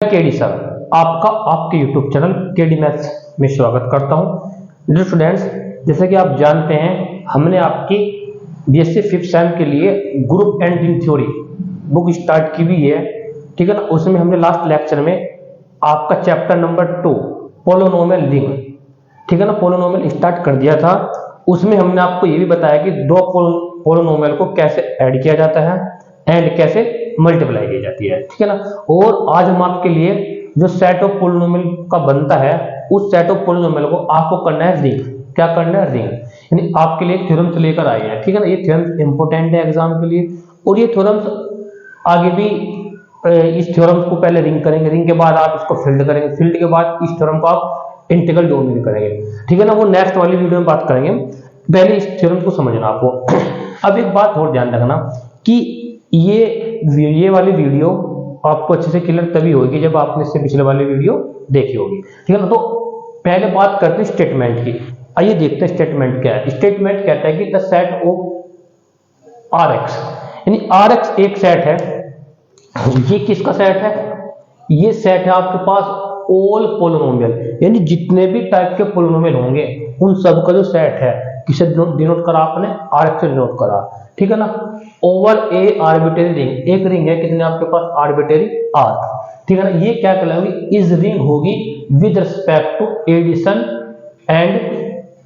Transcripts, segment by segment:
KD sir, आपका आपके YouTube channel KD maths में स्वागत करता हूं। डियर स्टूडेंट्स, जैसे कि आप जानते हैं हमने आपकी बीएससी फिफ्थ सेम के लिए group and ring theory book start की हुई है, ठीक है ना। उसमें हमने लास्ट लेक्चर में आपका चैप्टर नंबर 2 पोलोनोमियल रिंग, ठीक है ना, पोलोनोमियल स्टार्ट कर दिया था। उसमें हमने आपको ये भी बताया कि दो पोलोनोमियल को कैसे ऐड किया जाता है एंड कैसे मल्टीप्लाई की जाती है, ठीक है ना। और आज हम आपके लिए जो सेट ऑफ पोलिनोमियल का बनता है उस सेट ऑफ पोलिनोमियल को आपको करना है रिंग। क्या करना है? रिंग। यानी आपके लिए थ्योरम्स लेकर आए हैं, ठीक है ना। ये थ्योरम्स इंपॉर्टेंट है एग्जाम के लिए, और ये थ्योरम्स आगे भी इस थ्योरम्स को पहले रिंग करेंगे, रिंग के बाद आप इसको फील्ड करेंगे, फील्ड के बाद इस थ्योरम को आप इंटीग्रल डोमेन करेंगे, ठीक है ना। वो नेक्स्ट वाली वीडियो में बात करेंगे, पहले इस थ्योरम को समझना आपको। अब एक बात और ध्यान रखना कि ये वाली वीडियो आपको अच्छे से क्लियर तभी होगी जब आपने इससे पिछले वाली वीडियो देखी होगी, ठीक है ना। तो पहले बात करते हैं स्टेटमेंट की। आइए देखते हैं स्टेटमेंट क्या है। स्टेटमेंट कहता है कि the set of R X, यानी आर एक्स एक सेट है। ये किसका सेट है? ये सेट है आपके पास ऑल पोलिनोमियल, यानी जितने भी टाइप के पोलिनोमियल होंगे उन सब का जो सेट है, किसे डिनोट करा आपने? आर एक्स से डिनोट करा, ठीक है ना। ओवर ए आर्बिट्रेरी रिंग, एक रिंग है कितने आपके पास? आर्बिट्रेरी आर, ठीक है ना। ये क्या कहलाएगी? इस रिंग होगी with respect to addition and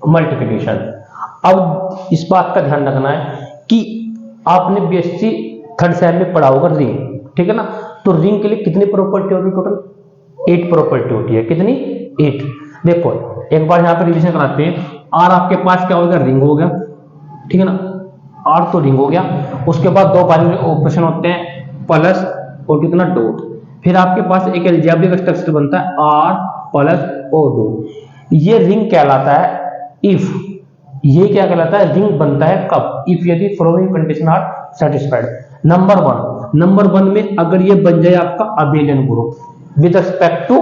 multiplication. अब इस बात का ध्यान रखना है कि आपने बीएससी थर्ड सेम में पढ़ा होगा रिंग, ठीक है ना। तो रिंग के लिए कितनी प्रॉपर्टी होती है? टोटल 8 प्रॉपर्टी होती है। कितनी? 8। देखो एक बार यहाँ पे रिविजन कराते हैं। आर आपके पास क्या हो गया? रिंग हो गया, ठीक है ना। आर तो रिंग हो गया। उसके बाद दो बाइनरी ऑपरेशन होते हैं, प्लस और कितना? डॉट। फिर आपके पास एक अलजेब्रिक स्ट्रक्चर बनता है आर प्लस और डॉट। ये रिंग कहलाता है इफ, ये क्या कहलाता है? रिंग बनता है कब? इफ यदि following condition are satisfied. Number one में अगर ये बन जाए आपका abelian group with respect to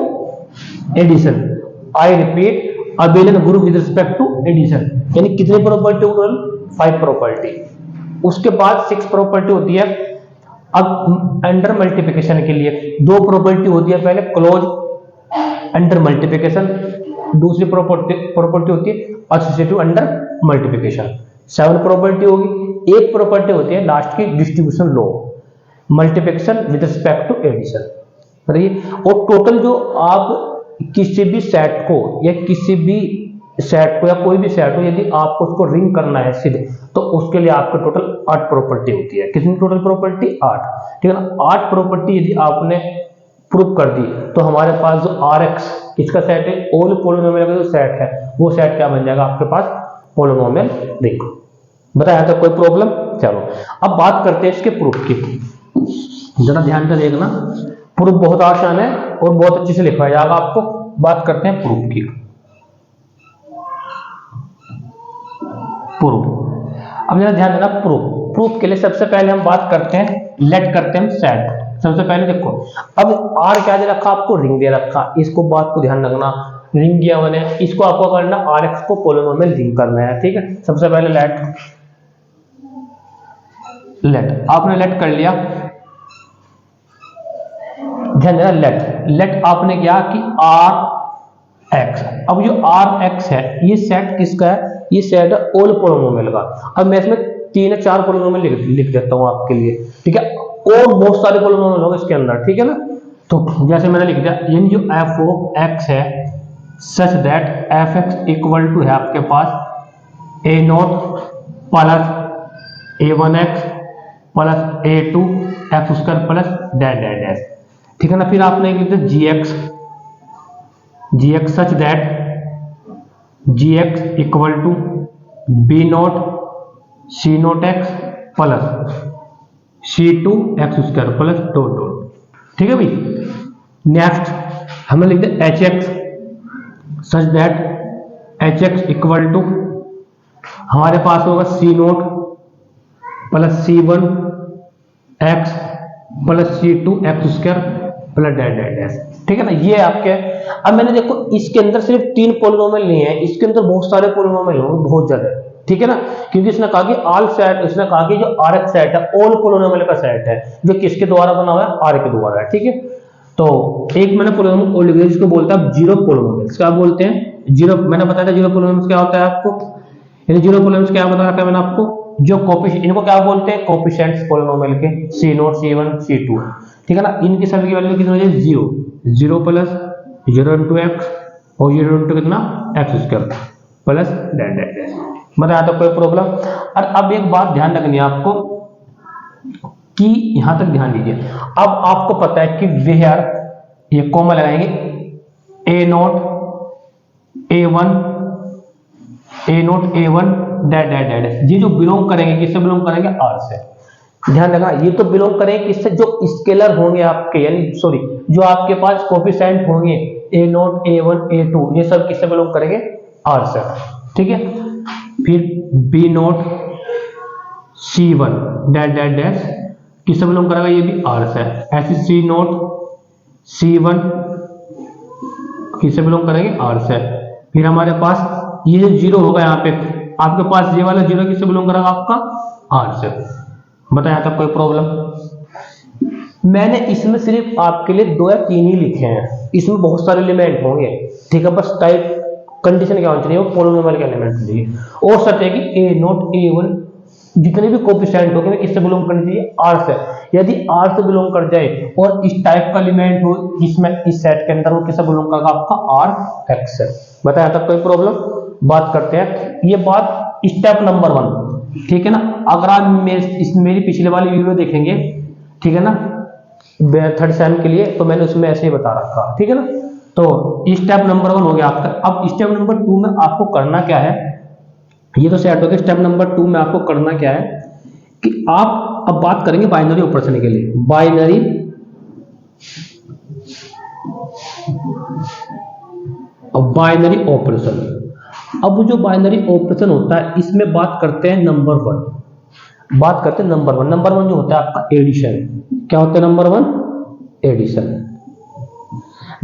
addition. I repeat, abelian group with respect to addition. यानी कितनी प्रॉपर्टी? Total 5 property. उसके बाद 6 प्रॉपर्टी होती है अब अंडर मल्टीप्लिकेशन के लिए। 2 प्रॉपर्टी होती है, पहले क्लोज अंडर मल्टीप्लिकेशन, दूसरी प्रॉपर्टी होती है एसोसिएटिव अंडर मल्टीप्लिकेशन। 7 प्रॉपर्टी होगी। एक प्रॉपर्टी होती है लास्ट की distribution law, multiplication with respect to addition, बताइए। और टोटल जो आप किसी भी सेट को या किसी भी सेट को या कोई भी सेट हो, यदि आपको उसको रिंग करना है सीधे, तो उसके लिए आपके टोटल 8 प्रॉपर्टी होती है। कितनी टोटल प्रॉपर्टी? 8, ठीक है ना। 8 प्रॉपर्टी यदि आपने प्रूव कर दी तो हमारे पास जो आर एक्स किसका सेट है? ऑल पोलिनोमियल का जो सेट है वो सेट क्या बन जाएगा आपके पास? Polynomial ring. बताया था कोई प्रॉब्लम? चलो अब बात करते हैं इसके प्रूफ की। जरा ध्यान से देखना, प्रूफ बहुत आसान है और बहुत अच्छे से लिखा जाएगा आपको। बात करते हैं प्रूफ की। प्रूफ, अब जरा ध्यान देना। प्रूफ के लिए सबसे पहले हम बात करते हैं, लेट करते हैं सेट। सबसे पहले देखो, अब आर क्या दे रखा आपको? रिंग दे रखा। इसको बात को ध्यान रखना, रिंग दिया मैंने, इसको आपको करना आर एक्स को पोलिनोमियल रिंग करना है, ठीक है। सबसे पहले लेट आपने लेट कर लिया। ध्यान देना, लेट आपने किया कि आर एक्स। अब जो आर एक्स है ये सेट किसका है? ये सेट है ऑल पोलिनोमियल का। अब मैं इसमें 3 या 4 पोलिनोमियल लिख देता हूं आपके लिए, ठीक है। और बहुत सारे पोलिनोमियल होंगे इसके अंदर, ठीक है ना। तो जैसे मैंने लिख दिया, यानी जो एफ ऑफ एक्स है such that f x equal to है आपके पास a naught plus a one x plus a two x square plus dash, ठीक है ना। फिर आपने लिख दिया g x such that g x equal to b naught c naught x plus C2 x square plus dot, ठीक है भाई। नेक्स्ट हमें लिख दिया h x such that h x equal to हमारे पास होगा c naught plus C1 x plus C2 x square plus dash, ठीक है ना। ये आपके, अब मैंने देखो इसके अंदर सिर्फ 3 पोलिनोमियल नहीं है, इसके अंदर बहुत सारे पोलिनोमियल होंगे, बहुत ज्यादा, ठीक है ना। क्योंकि इसने कहा कि ऑल सेट, इसने कहा कि जो आर एक्स सेट है ऑल पोलिनोमियल का सेट है, जो किसके द्वारा बना हुआ है? आर के द्वारा है, ठीक है। तो एक मैंने पोलिनोमियल और लिख दिया जिसको बोलते हैं जीरो पोलिनोमियल्स। क्या बोलते हैं? जीरो। मैंने बताया था जीरो पोलिनोमियल्स क्या होता है आपको, यानी जीरो पोलिनोमियल्स क्या बता रखा है मैंने आपको, जो कोफिशिएंट, इनको क्या बोलते हैं? कोफिशिएंट्स पोलिनोमियल के, C0 C1 C2, ठीक है ना। इनकी सभी की वैल्यू कितनी हो जाएगी? 0, 0 प्लस 0 इंटू एक्स और 0 इंटू कितना? X square plus dot dot. बताया तो कोई प्रॉब्लम? और अब एक बात ध्यान रखनी है आपको कि यहां तक ध्यान दीजिए। अब आपको पता है कि वेयर, ये कॉमा लगाएंगे, A0 A1 A0 A1 that dot that, ये जो बिलोंग करेंगे किससे बिलोंग करेंगे? R से। ध्यान रखना, ये तो बिलोंग करेंगे किससे? जो स्केलर होंगे आपके, यानी सॉरी जो आपके पास कोफिशिएंट होंगे A0 A1 A2, ये सब किससे बिलोंग करेंगे? R से, ठीक है। फिर B0 C1 that dot dash किससे बिलोंग करेगा? ये भी R से। ऐसे C0 C1 किससे बिलोंग करेंगे? R से। फिर हमारे पास ये जो जीरो होगा यहाँ पे, आपके पास ये वाला जीरो किससे बिलोंग करेगा? आपका R से। बताया था कोई प्रॉब्लम? मैंने इसमें सिर्फ आपके लिए 2 या 3 ही लिखे हैं, इसमें बहुत सारे एलिमेंट होंगे, ठीक है। बस टाइप कंडीशन क्या होनी चाहिए? वो पोलिनोमियल के एलिमेंट चाहिए। और शर्त है कि A0 A1 जितने भी कोफिशिएंट होंगे किससे बिलोंग करनी चाहिए? R से। यदि R से बिलोंग कर जाए और इस टाइप का एलिमेंट हो जिसमें इस सेट के अंदर, वो किससे बिलोंग करेगा? आपका Rx से। बताया था कोई प्रॉब्लम? बात करते हैं, ये बात स्टेप नंबर 1, ठीक है ना। अगर आप मेरी पिछले वाली वीडियो देखेंगे, ठीक है ना, थर्ड सेम के लिए, तो मैंने उसमें ऐसे ही बता रखा, ठीक है ना। तो स्टेप नंबर 1 हो गया आपका। अब स्टेप नंबर 2 में आपको करना क्या है? ये तो सेट हो गया। स्टेप नंबर 2 में आपको करना क्या है कि आप अब बात करेंगे बाइनरी ऑपरेशन के लिए। Binary operation. अब जो बाइनरी ऑपरेशन होता है, इसमें बात करते हैं नंबर 1। बात करते हैं नंबर 1। नंबर 1 जो होता है आपका एडिशन। क्या होता है नंबर 1? एडिशन।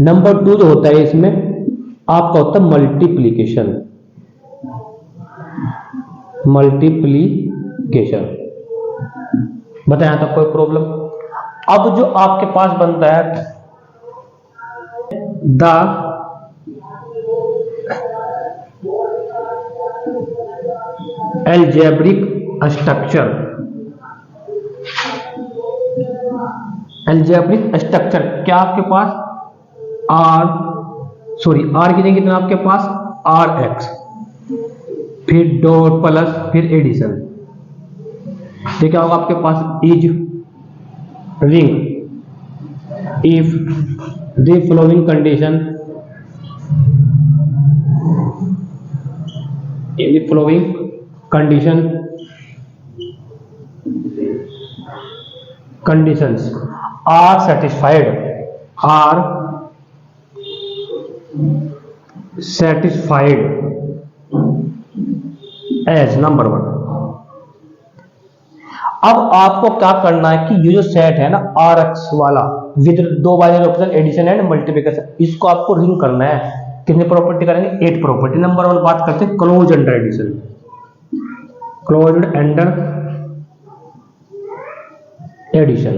नंबर 2 जो होता है इसमें आपका होता है मल्टीप्लिकेशन। मल्टीप्लिकेशन। बताया था कोई प्रॉब्लम? अब जो आपके पास बनता है the algebraic structure. Algebraic structure क्या आपके पास? आर की जगह कितना आपके पास? Rx, फिर डॉट प्लस फिर एडिशन। तो क्या होगा आपके पास? Is ring if the following condition, in the following conditions are satisfied as number 1। अब आपको क्या करना है कि ये जो सेट है ना Rx वाला with 2 binary operation addition and multiplication, इसको आपको रिंग करना है। कितनी प्रॉपर्टी करेंगे? 8 प्रॉपर्टी। नंबर 1 बात करते हैं close under addition. Closed under addition.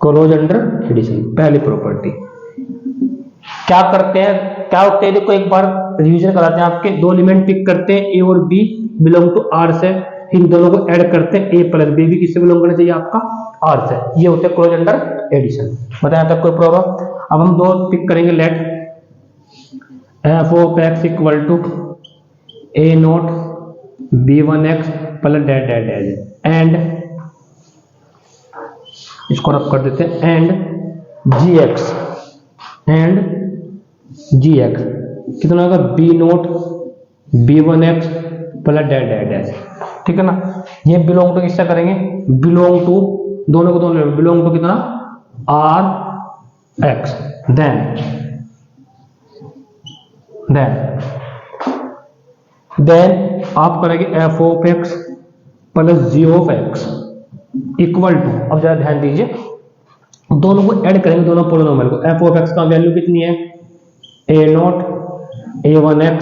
Close under addition पहली प्रॉपर्टी। क्या करते हैं, क्या होते हैं? देखो एक बार रिवीजन कराते हैं आपके। 2 एलिमेंट पिक करते हैं, ए और बी बिलोंग टू R से, इन दोनों को ऐड करते हैं, ए प्लस बी भी किससे बिलोंग करना चाहिए? आपका R से। ये होते हैं क्लोज अंडर एडिशन। बताया था कोई प्रॉब्लम? अब हम 2 पिक करेंगे। Let f of x equal to A0 B1x plus dot dot dot, and इसको रब कर देते हैं, एंड gx कितना होगा? B0 B1x plus dot dot that, ठीक है ना। ये बिलोंग टू किससे करेंगे? बिलोंग टू, दोनों को दोनों बिलोंग टू कितना? Rx। देन आप करेंगे f of x plus g of x equal to, अब जरा ध्यान दीजिए, दोनों को ऐड करेंगे, दोनों पोलिनोमियल को। f of x का वैल्यू कितनी है? A0 A1x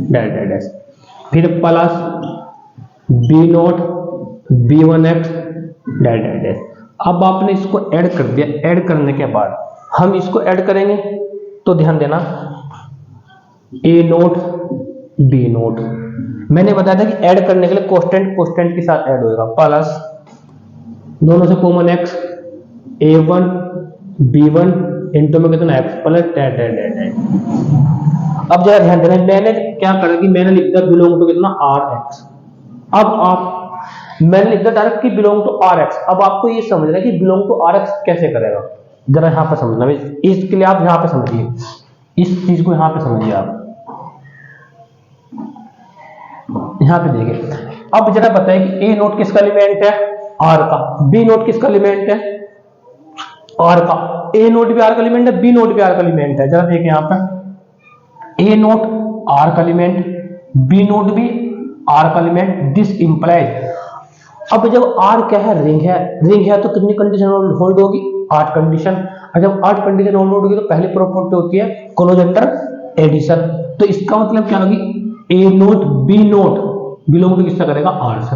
dot dot dash, फिर plus B0 B1x dot dot dash. अब आपने इसको ऐड कर दिया, ऐड करने के बाद हम इसको ऐड करेंगे तो ध्यान देना ए नोट बी नोट, मैंने बताया था कि ऐड करने के लिए कोस्टेंट कोस्टेंट के साथ ऐड होएगा, प्लस दोनों से common x a1 b1 into में कितना एक्स प्लस डेट। अब जरा ध्यान देना, मैंने क्या करा कि मैंने लिख दिया बिलोंग टू कितना आर एक्स। अब आप मैंने लिख दिया डायरेक्ट कि बिलोंग टू आर एक्स। अब आपको ये समझना है कि बिलोंग टू आर एक्स कैसे करेगा, जरा यहां पर समझना, इसके लिए आप यहां पे समझिए, इस चीज को यहां पे समझिए आप, यहां पे देखिए। अब जरा बताइए कि ए नोट किसका एलिमेंट है, आर का, बी नोट किसका एलिमेंट है, आर का, ए नोट भी आर का एलिमेंट है, बी नोट भी आर का एलिमेंट है। जरा देखिए यहां पर ए नोट आर का एलिमेंट, बी नोट भी आर का एलिमेंट, दिस इंप्लाइज। अब जब आर क्या है, रिंग है, रिंग है तो कितनी कंडीशन होल्ड होगी, 8 कंडीशन। और जब 8 कंडीशन होल्ड होगी तो पहली प्रॉपर्टी होती है क्लोज अंडर एडिशन। तो इसका मतलब क्या होगी, a naught B naught belong to किससे करेगा, आर से।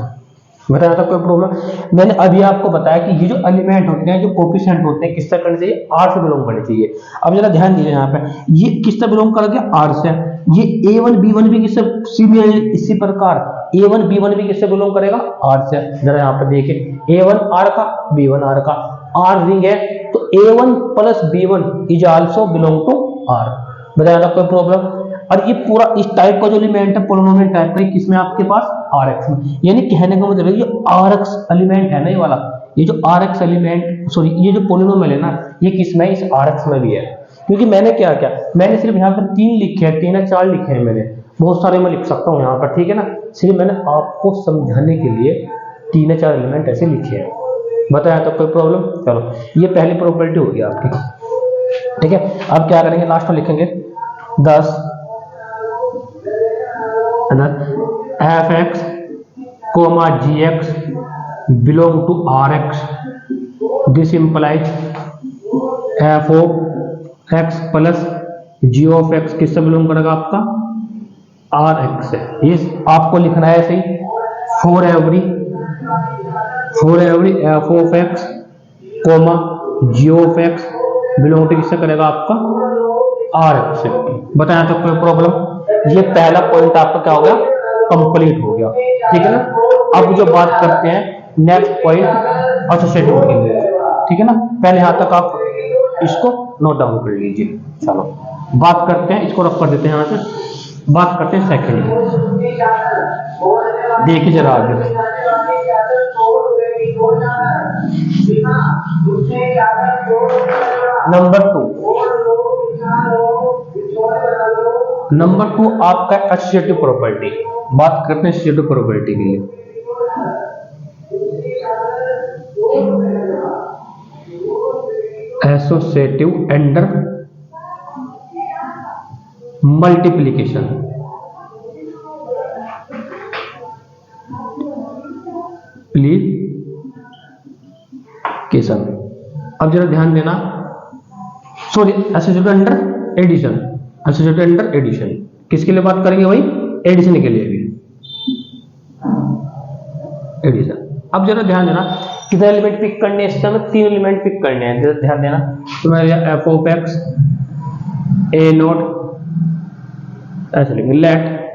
बताया था कोई प्रॉब्लम, मैंने अभी आपको बताया कि ये जो एलिमेंट होते हैं, जो कोफिशिएंट होते हैं, किससे करने चाहिए, आर से बिलोंग करने चाहिए। अब जरा ध्यान दीजिए यहाँ पे, ये किससे बिलोंग कर गया, आर से। ये a1 b1 भी किससे, इसी प्रकार a1 b1 भी किससे बिलोंग करेगा, आर से। जरा यहाँ पे देखिए a1 आर का, b1 आर का, आर रिंग है तो a1 plus b1 is also belong to R. बताया था कोई प्रॉब्लम। और ये पूरा इस टाइप का जो एलिमेंट है पोलिनोमियल टाइप का, किसमें आपके पास, आरएक्स में। यानी कहने का मतलब है ये आरएक्स एलिमेंट है ना, ये वाला, ये जो आरएक्स एलिमेंट, सॉरी ये जो पोलिनोमियल है ना, ये किसमें, इस आरएक्स में भी है। क्योंकि मैंने क्या किया, मैंने सिर्फ यहाँ पर 3 लिखे हैं, 3 या 4 लिखे हैं मैंने, बहुत सारे मैं लिख सकता हूँ यहाँ पर, ठीक है ना। सिर्फ मैंने आपको समझाने के लिए 3 या 4 एलिमेंट ऐसे लिखे हैं। बताया तो कोई प्रॉब्लम। चलो ये पहली प्रॉपर्टी होगी आपकी, ठीक है। अब क्या करेंगे, लास्ट में लिखेंगे 10 F x comma ji x belong to are X, this implies F of X plus G of X किससे बिलोंग करेगा, आपका आर एक्स से। ये आपको लिखना है ऐसे ही, for every f of x comma g of x belong to किससे करेगा, आपका आर एक्स से। बताया तो कोई प्रॉब्लम। ये पहला पॉइंट आपका क्या हो गया, कंप्लीट हो गया, ठीक है ना। अब जो बात करते हैं नेक्स्ट पॉइंट एसोसिएटिव के लिए, ठीक है ना। पहले यहां तक आप इसको नोट डाउन कर लीजिए। चलो बात करते हैं, इसको रख कर देते हैं यहां से, बात करते हैं सेकंड की। देखिए जरा आगे, नंबर 2 आपका एसोसिएटिव प्रॉपर्टी। बात करते हैं एसोसिएटिव प्रॉपर्टी के लिए। Associative under multiplication. अब जरा ध्यान देना, sorry associative under addition, associative under addition किसके लिए बात करेंगे भाई, एडिशन के लिए भी, एडिशन। अब जरा ध्यान देना, कितने एलिमेंट पिक करने हैं, इसमें 3 एलिमेंट पिक करने हैं, जरा ध्यान देना। तो मैं f of x a naught ऐसे लिखेंगे, let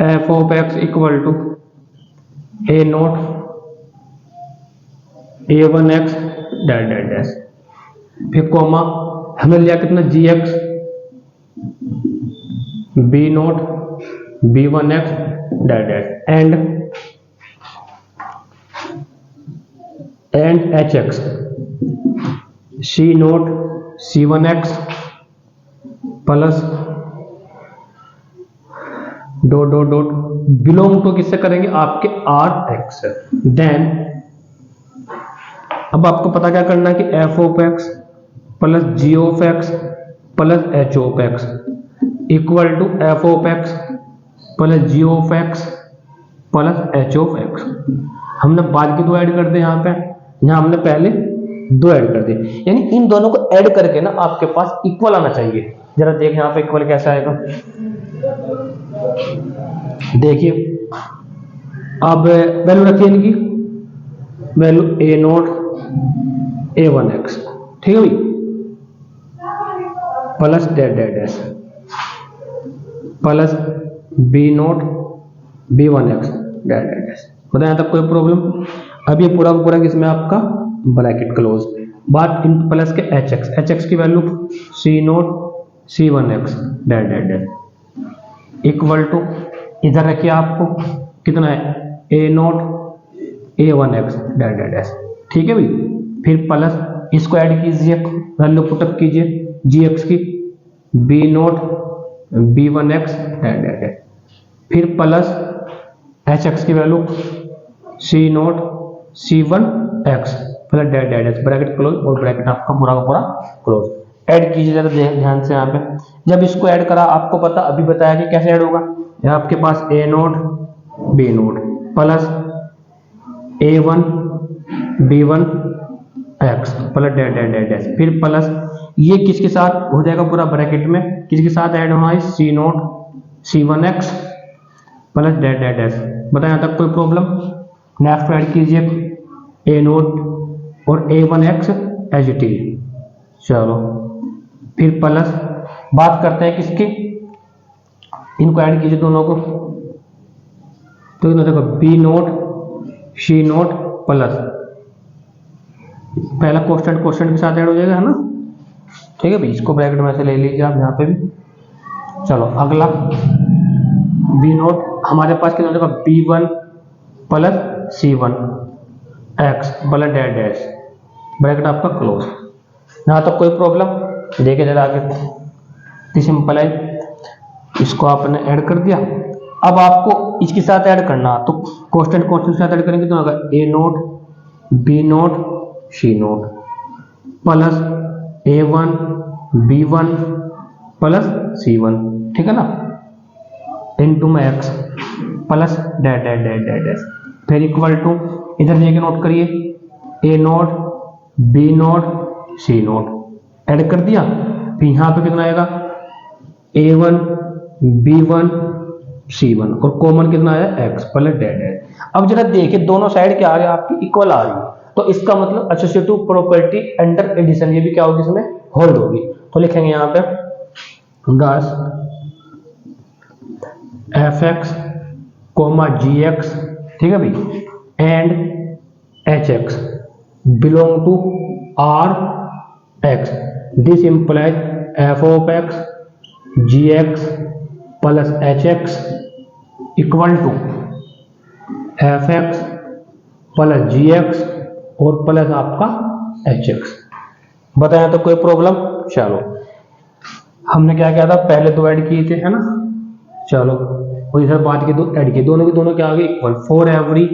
f of x equal to a naught a1 x dash dash dash, फिर कॉमा हमने लिया कितना g x b naught b1 x dash dash and H x c naught c1 x plus dot dot dot belong to किससे करेंगे, आपके are x. Then अब आपको पता क्या करना है कि F of x plus G of x plus H of x equal to F of x plus G of x plus H of X. हमने बाद के 2 ऐड कर दिए, यहाँ पे यहाँ हमने पहले 2 ऐड कर दिए, यानी इन दोनों को ऐड करके ना आपके पास इक्वल आना चाहिए। जरा देख यहाँ पे इक्वल कैसा आएगा, देखिए अब वैल्यू रखिए इनकी वैल्यू ए नोट ए वन एक्स, ठीक है भाई, plus dash dash dash plus B naught B one x dash dash dash. बताया यहाँ तक कोई प्रॉब्लम? अब ये पूरा पूरा किसमें आपका ब्रैकेट क्लोज, बात इन प्लस के एच एक्स की value c naught c one x dash dash dash equal to, इधर रखिए आपको कितना है a naught A one x dash dash dash, ठीक है भाई। फिर प्लस इसको ऐड कीजिए, वैल्यू पुटअप कीजिए जी एक्स की b naught B one x dash dash dash, फिर प्लस एच एक्स की value c naught c one x plus dash dash dash, bracket close और ब्रैकेट आपका पूरा का पूरा क्लोज। ऐड कीजिए जरा ध्यान से यहाँ पे, जब इसको ऐड करा आपको पता अभी बताया कि कैसे ऐड होगा। यहाँ आपके पास a naught B naught plus a one b one x plus dash dash dash dash, फिर प्लस ये किसके साथ हो जाएगा पूरा ब्रैकेट में, किसके साथ ऐड होना है c naught c one x plus dash dash dash. बताया यहाँ तक कोई प्रॉब्लम? नेक्स्ट ऐड कीजिए ए नोट और a one x as it is, चलो फिर प्लस बात करते हैं किसकी, इनको ऐड कीजिए दोनों को, तो इन्होंने देखो बी नोट सी नोट प्लस पहला कोष्टक के साथ ऐड हो जाएगा, है ना, ठीक है भाई। इसको ब्रैकेट में से ले लीजिए आप यहाँ पे भी। चलो अगला बी नोट हमारे पास कितना देखो b one plus c one x plus dash dash, bracket आपका क्लोज। यहाँ तक कोई प्रॉब्लम? देखिए जरा आगे, सिंपल है, इसको आपने ऐड कर दिया। अब आपको इसके साथ ऐड करना, तो कांस्टेंट के साथ ऐड करेंगे तो होगा ए naught B note C naught plus a one b one plus c one, ठीक है ना, इनटू में x plus dash dash dash dash dash, फिर इक्वल टू इधर लेके नोट करिए ए नोट बी नोट सी नोट ऐड कर दिया। फिर यहाँ पे कितना आएगा ए वन बी वन सी वन और कॉमन कितना आया एक्स प्लस डैश डैश। अब जरा देखिए दोनों साइड क्या आ रही है आपकी इक्वल आ रही है, तो इसका मतलब एसोसिएटिव प्रॉपर्टी अंडर एडिशन, ये भी क्या होगी इसमें होल्ड होगी। तो लिखेंगे यहाँ पे दस एफ एक्स कोमा जी एक्स, ठीक है भाई, and H X belong to are X, this implies F of X G x plus H x equal to F x plus ji x और प्लस आपका एच एक्स। बताया तो कोई problem? चलो हमने क्या किया था, पहले दो ऐड किए थे, है ना, चलो और इधर बात की दो ऐड किए, दोनों के दोनों क्या आ गए equal, for every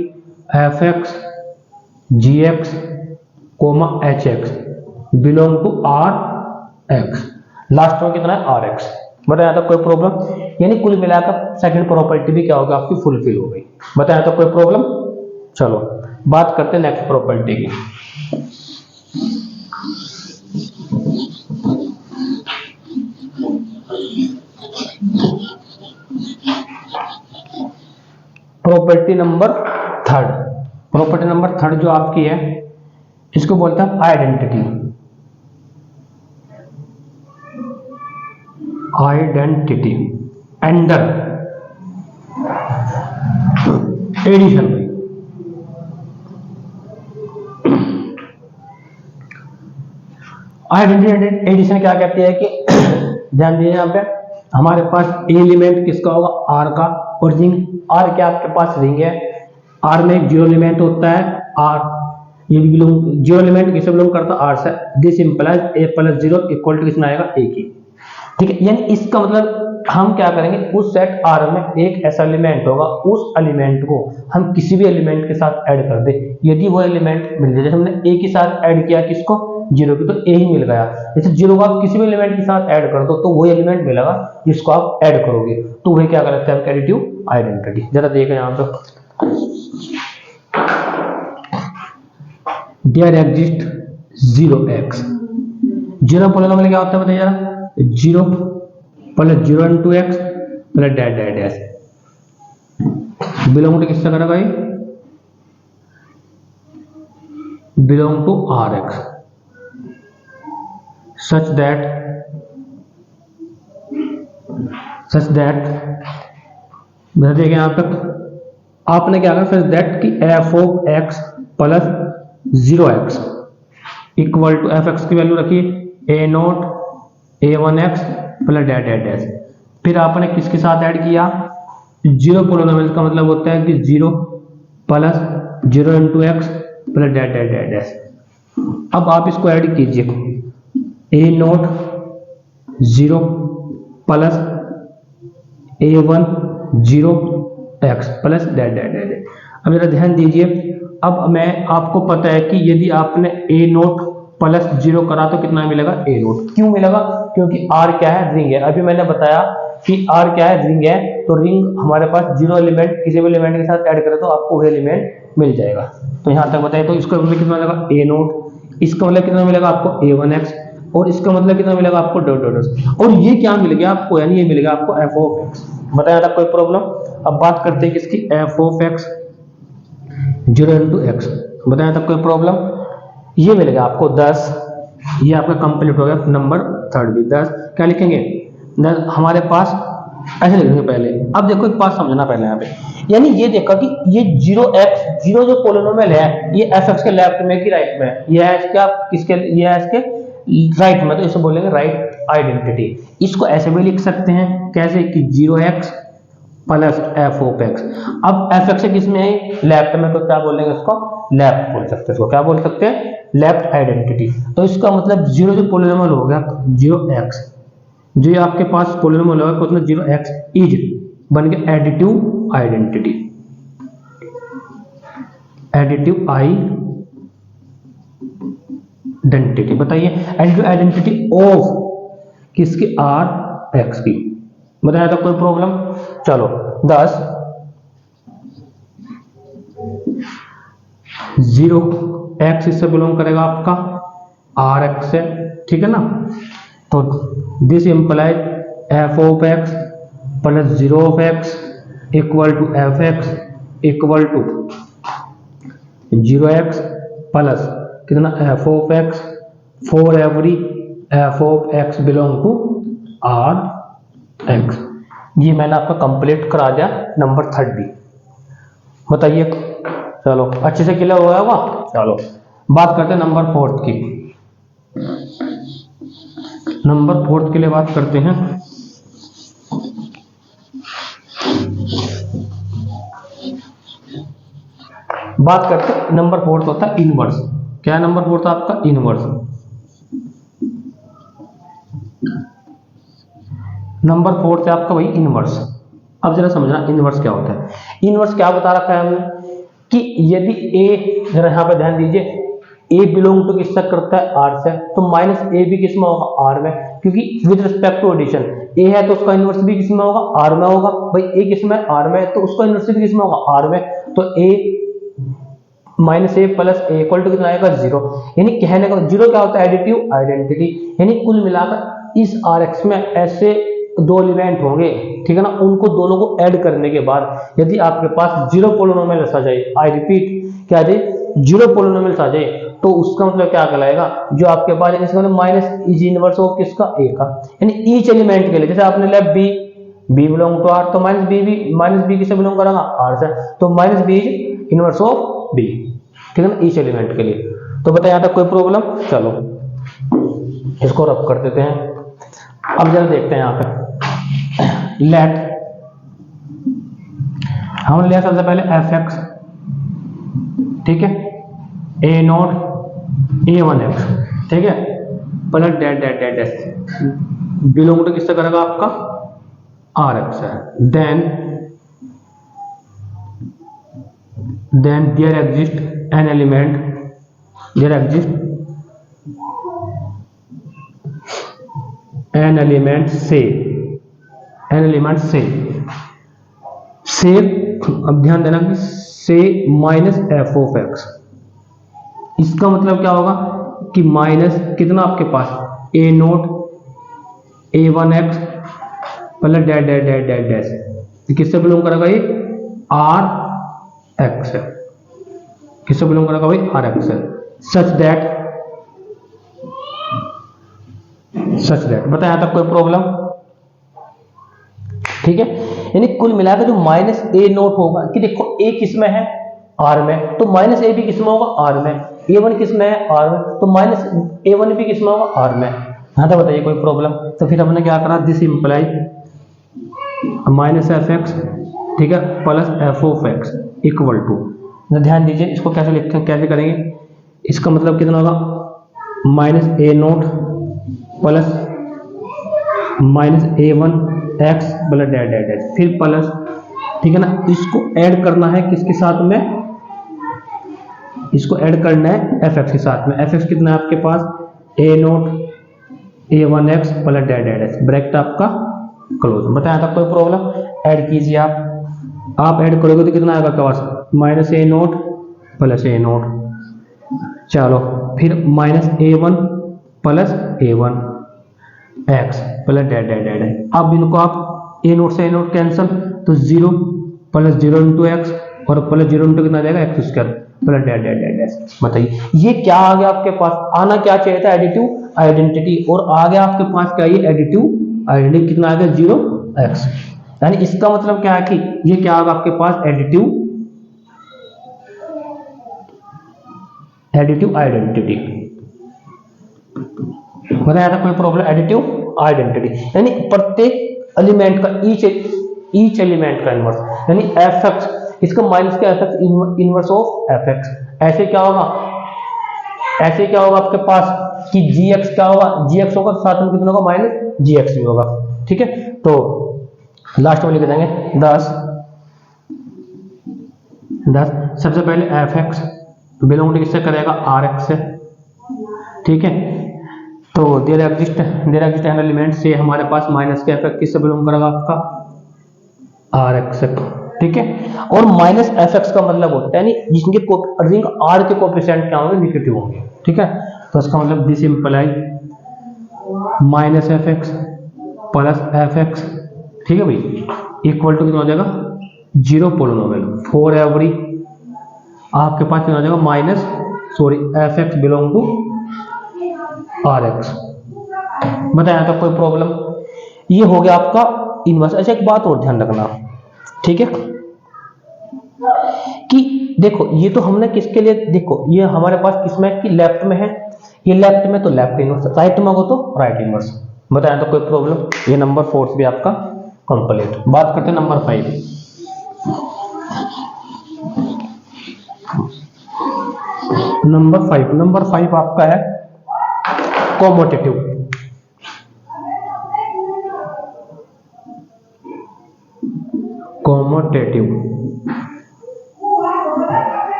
F X G X comma H X belong to are X, last में कितना है आर एक्स। बताया था कोई प्रॉब्लम? यानी कुल मिलाकर सेकंड प्रॉपर्टी भी क्या होगा आपकी फुलफिल हो गई। बताया था कोई प्रॉब्लम? चलो बात करते हैं नेक्स्ट प्रॉपर्टी की। Property number third, property number third जो आपकी है इसको बोलते हैं identity. Identity under addition. Identity addition क्या कहती है कि ध्यान दीजिए यहाँ पे हमारे पास एलिमेंट किसका होगा आर का, और रिंग आर के आपके पास रिंग है, आर में एक जीरो एलिमेंट होता है आर, ये भी बिलोंग जीरो एलिमेंट किससे बिलोंग करता है आर से, this implies A plus zero equal to कितना आएगा ए की, ठीक है। यानी इसका मतलब हम क्या करेंगे, उस सेट आर में एक ऐसा एलिमेंट होगा, उस एलिमेंट को हम किसी भी एलिमेंट के साथ ऐड कर दे, यदि वो एलिमेंट मिल जाए, जैसे हमने ए के साथ ऐड किया किसको जीरो की, तो ए ही मिल गया। जैसे जीरो को आप किसी भी एलिमेंट के साथ ऐड कर दो तो वही एलिमेंट मिलेगा जिसको आप ऐड करोगे, तो वही क्या कहते हैं एडिटिव आइडेंटिटी। जरा देखो यहाँ पे, there exist zero x, zero बोले मतलब क्या होता है बताइए जरा, zero plus zero into x plus dash dash dash, belong to किससे करेगा ये belong to are x such that देखिए यहाँ तक आपने क्या कहा, सच दैट कि F of x plus 0x equal to F x की वैल्यू रखिए a naught A one x plus dot dot dash. फिर आपने किसके साथ ऐड किया, जीरो पोलिनोमियल का मतलब होता है कि 0 plus 0 into x plus dot dot dot dash. अब आप इसको ऐड कीजिए, a naught 0 plus a one 0 x plus dot dot dot. अब जरा ध्यान दीजिए, अब मैं आपको पता है कि यदि आपने ए नोट प्लस 0 करा तो कितना मिलेगा, ए नोट। क्यों मिलेगा, क्योंकि आर क्या है, रिंग है। अभी मैंने बताया कि आर क्या है, रिंग है। तो रिंग हमारे पास 0 एलिमेंट किसी भी एलिमेंट के साथ ऐड करें तो आपको वही एलिमेंट मिल जाएगा। तो यहाँ तक बताइए, तो इसका मतलब कितना मिलेगा, ए नोट। इसका मतलब कितना मिलेगा आपको, ए वन एक्स। और इसका मतलब कितना मिलेगा आपको, डॉट डॉट डॉट। और ये क्या मिल गया आपको, यानी ये मिलेगा आपको एफ ऑफ एक्स। बताया था कोई प्रॉब्लम। अब बात करते हैं किसकी, F of x 0 into x. बताया था कोई प्रॉब्लम। ये मिलेगा आपको 10। ये आपका कंप्लीट हो गया नंबर थर्ड भी। 10 क्या लिखेंगे, 10 हमारे पास ऐसे लिखेंगे पहले। अब देखो एक बात समझना पहले यहाँ पे, यानी ये देखा कि ये 0x 0 जो पोलिनोमियल है ये एफ एक्स के लेफ्ट में कि राइट में, ये है इसका किसके, ये है इसके राइट में, तो इसे बोलेंगे राइट आइडेंटिटी। इसको ऐसे भी लिख सकते हैं, कैसे कि 0x plus F of x. अब एफ एक्स किस में है, लेफ्ट में, तो क्या बोलेंगे इसको, लेफ्ट बोल सकते हैं। इसको क्या बोल सकते हैं, लेफ्ट आइडेंटिटी। तो इसका मतलब 0 जो पोलिनोमियल हो गया 0x, जो आपके पास पोलिनोमियल होगा उसमें 0x इज बन गया एडिटिव आइडेंटिटी, एडिटिव आइडेंटिटी। बताइए एडिटिव आइडेंटिटी ऑफ किसकी, आर एक्स की। बताया था कोई प्रॉब्लम। चलो 10 0x इससे बिलोंग करेगा आपका आर एक्स से, ठीक है ना। तो this implies F of x plus 0 of x equal to F x equal to 0x plus कितना, f of x for every f of x belong to are x. ये मैंने आपका कंप्लीट करा दिया नंबर थर्ड भी। बताइए, चलो अच्छे से क्लियर हो गया होगा। चलो बात करते हैं नंबर फोर्थ की। नंबर फोर्थ के लिए बात करते हैं। बात करते हैं नंबर फोर्थ होता है इनवर्स। क्या नंबर फोर्थ आपका, इनवर्स। नंबर फोर्थ है आपका वही इनवर्स। अब जरा समझना इनवर्स क्या होता है। इनवर्स क्या बता रखा है हमने कि यदि ए, जरा यहां पे ध्यान दीजिए, ए बिलोंग टू किससे करता है, आर से, तो माइनस ए भी किसमें होगा, आर में, क्योंकि विद रिस्पेक्ट टू एडिशन ए है तो उसका इनवर्स भी किसमें होगा, आर में होगा। भाई ए किसमें, आर में, तो उसका इनवर्स भी किसमें होगा, आर में। तो a minus a plus a equal to कितना आएगा, 0। यानी कहने का 0 क्या होता है, एडिटिव आइडेंटिटी। यानी कुल मिलाकर इस आर एक्स में ऐसे दो एलिमेंट होंगे, ठीक है ना, उनको दोनों को ऐड करने के बाद यदि आपके पास 0 पोलिनोमियल आ जाए, आई रिपीट क्या आ जाए, 0 पोलिनोमियल आ जाए, तो उसका मतलब क्या कहलाएगा, जो आपके पास इसका मतलब माइनस इज इनवर्स ऑफ किसका, ए का। यानी ईच एलिमेंट के लिए, जैसे आपने लिया B, B belong to R, तो माइनस बी किससे बिलोंग करेगा, आर से, तो minus B is inverse of B, ठीक है ना, ईच एलिमेंट के लिए। तो बताइए यहाँ तक कोई प्रॉब्लम। चलो इसको रब कर देते हैं। अब जरा देखते हैं यहाँ पे, लेट हमने लिया सबसे पहले एफ एक्स, ठीक है, A naught A one x, ठीक है, plus dot dot dot dot belong to किससे करेगा आपका, आर एक्स है। Then there exist an element, there exist an element से, एन एलिमेंट से अब ध्यान देना कि से माइनस एफ ऑफ एक्स। इसका मतलब क्या होगा कि माइनस कितना आपके पास, a naught A one x plus dot dot dot dot dash, किससे बिलोंग करेगा, ये आर एक्स है, किससे बिलोंग करेगा भाई, आर एक्स है। सच दैट बताया तक कोई प्रॉब्लम? ठीक है, यानी कुल मिलाकर जो माइनस ए नोट होगा कि देखो ए किस में है, आर में, तो माइनस ए भी किस में होगा, आर में, ए वन किस में है, आर में, तो माइनस ए वन भी किस में होगा, आर में। हाँ तो बताइए कोई प्रॉब्लम? तो फिर हमने क्या करा, this imply minus F X, ठीक है, plus F of x equal to, ध्यान दीजिए इसको कैसे लिखते हैं, कैसे करेंगे, इसका मतलब कितना होगा, माइनस ए नोट प्लस माइनस ए one x plus dot dot dot, फिर प्लस, ठीक है ना, इसको ऐड करना है किसके साथ में, इसको ऐड करना है एफ एक्स के साथ में। एफ एक्स कितना है आपके पास, a naught A one x plus dot dot x, bracket आपका क्लोज। बताया था कोई प्रॉब्लम? ऐड कीजिए आप ऐड करोगे तो कितना आएगा आपके पास, माइनस ए नोट प्लस ए नोट, चलो फिर minus A one plus a one x plus dot dot dot. अब इनको आप ए नोट से ए नोट कैंसिल, तो 0 प्लस 0 इंटू एक्स और प्लस 0 इंटू कितना जाएगा, x square plus dot dot dot that. बताइए ये क्या आ गया आपके पास, आना क्या चाहिए था, एडिटिव आइडेंटिटी, और आ गया आपके पास क्या, ये एडिटिव आइडेंटिटी, कितना आ गया 0x। यानी इसका मतलब क्या है कि ये क्या आ गया आपके पास, एडिटिव आइडेंटिटी। बताया था कोई प्रॉब्लम, एडिटिव आइडेंटिटी, यानी प्रत्येक एलिमेंट का ईच एलिमेंट का इनवर्स, यानी एफ एक्स, इसका माइनस का F x inverse of F x. ऐसे क्या होगा, ऐसे क्या होगा आपके पास कि जी एक्स क्या होगा, जी एक्स होगा, साथ में कितना होगा, माइनस जी एक्स भी होगा। ठीक है, तो लास्ट में लिख देंगे 10 सबसे पहले एफ एक्स बिलोंग टू किससे करेगा, आर एक्स से। ठीक है, तो देयर एग्जिस्ट एन एलिमेंट से हमारे पास माइनस के एफ एक्स किससे बिलोंग करेगा, आपका आर एक्स से। ठीक है, और माइनस एफ एक्स का मतलब होता है यानी जिसके रिंग आर के कोएफिशिएंट क्या होंगे, नेगेटिव होंगे। ठीक है, तो इसका मतलब this imply minus F x plus f X, ठीक है भाई, इक्वल टू कितना हो जाएगा, 0 पोलिनोमियल फॉर एवरी, आपके पास कितना हो जाएगा, minus F X belong to are X. बताया था कोई प्रॉब्लम? ये हो गया आपका इनवर्स। अच्छा एक बात और ध्यान रखना, ठीक है, कि देखो ये तो हमने किसके लिए, देखो ये हमारे पास किसमें कि लेफ्ट में है, ये लेफ्ट में तो लेफ्ट इनवर्स, राइट में हो तो राइट इनवर्स। बताया तो कोई प्रॉब्लम? ये नंबर 4 भी आपका कंप्लीट। बात करते हैं नंबर 5। नंबर 5 आपका है कॉमोटेटिव।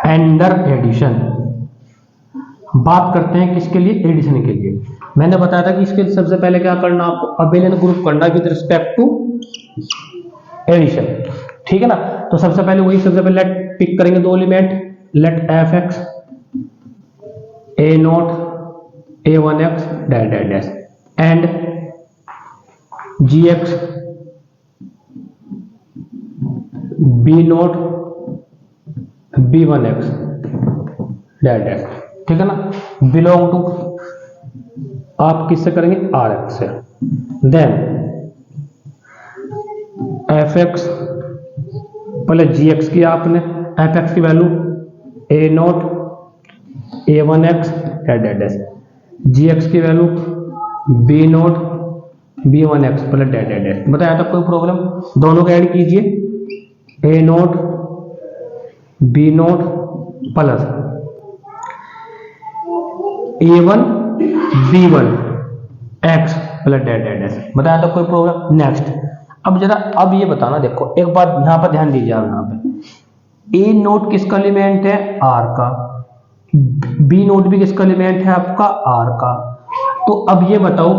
Ender addition. बात करते हैं किसके लिए, एडिशन के लिए। मैंने बताया था कि इसके लिए सबसे पहले क्या करना, आपको अबेलियन ग्रुप करना विद रिस्पेक्ट टू एडिशन। ठीक है ना, तो सबसे पहले वही, सबसे पहले लेट पिक करेंगे दो element, let f x a naught A one x dash dash dash and g x b naught B one x dash dash. ठीक है ना, बिलोंग टू आप किससे करेंगे, आर एक्स से। देन एफ एक्स प्लस जी x की आपने, f x की वैल्यू ए नोट ए one x dash dash dash, g x की value b naught B one x plus dash dash dash. बताया था कोई प्रॉब्लम? दोनों को ऐड कीजिए, a naught B naught plus a one b one x plus dash dash dash. बताया था कोई प्रॉब्लम? नेक्स्ट, अब जरा अब ये बताना, देखो एक बात यहां पर ध्यान दीजिए, आप यहां पे ए नोट किसका एलिमेंट है, आर का, बी नोट भी किसका एलिमेंट है, आपका आर का। तो अब ये बताओ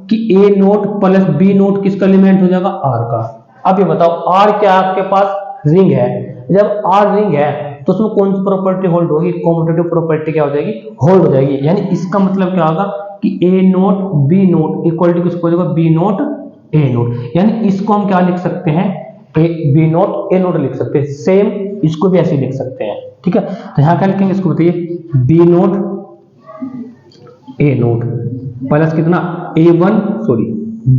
कि a naught plus B note किसका एलिमेंट हो जाएगा, आर का। अब ये बताओ आर क्या आपके पास, रिंग है। जब आर रिंग है तो उसमें कौन सी प्रॉपर्टी होल्ड होगी, कॉम्यूटेटिव प्रॉपर्टी क्या हो जाएगी, होल्ड हो जाएगी। यानी इसका मतलब क्या होगा कि a naught B naught equal to किसको हो जाएगा, बी नोट ए नोट। यानी इसको हम क्या लिख सकते हैं, बी नोट ए नोट लिख सकते हैं। सेम इसको भी ऐसे लिख सकते हैं। ठीक है, तो यहाँ क्या लिखेंगे इसको बताइए, बी नोट ए नोट प्लस कितना A1 sorry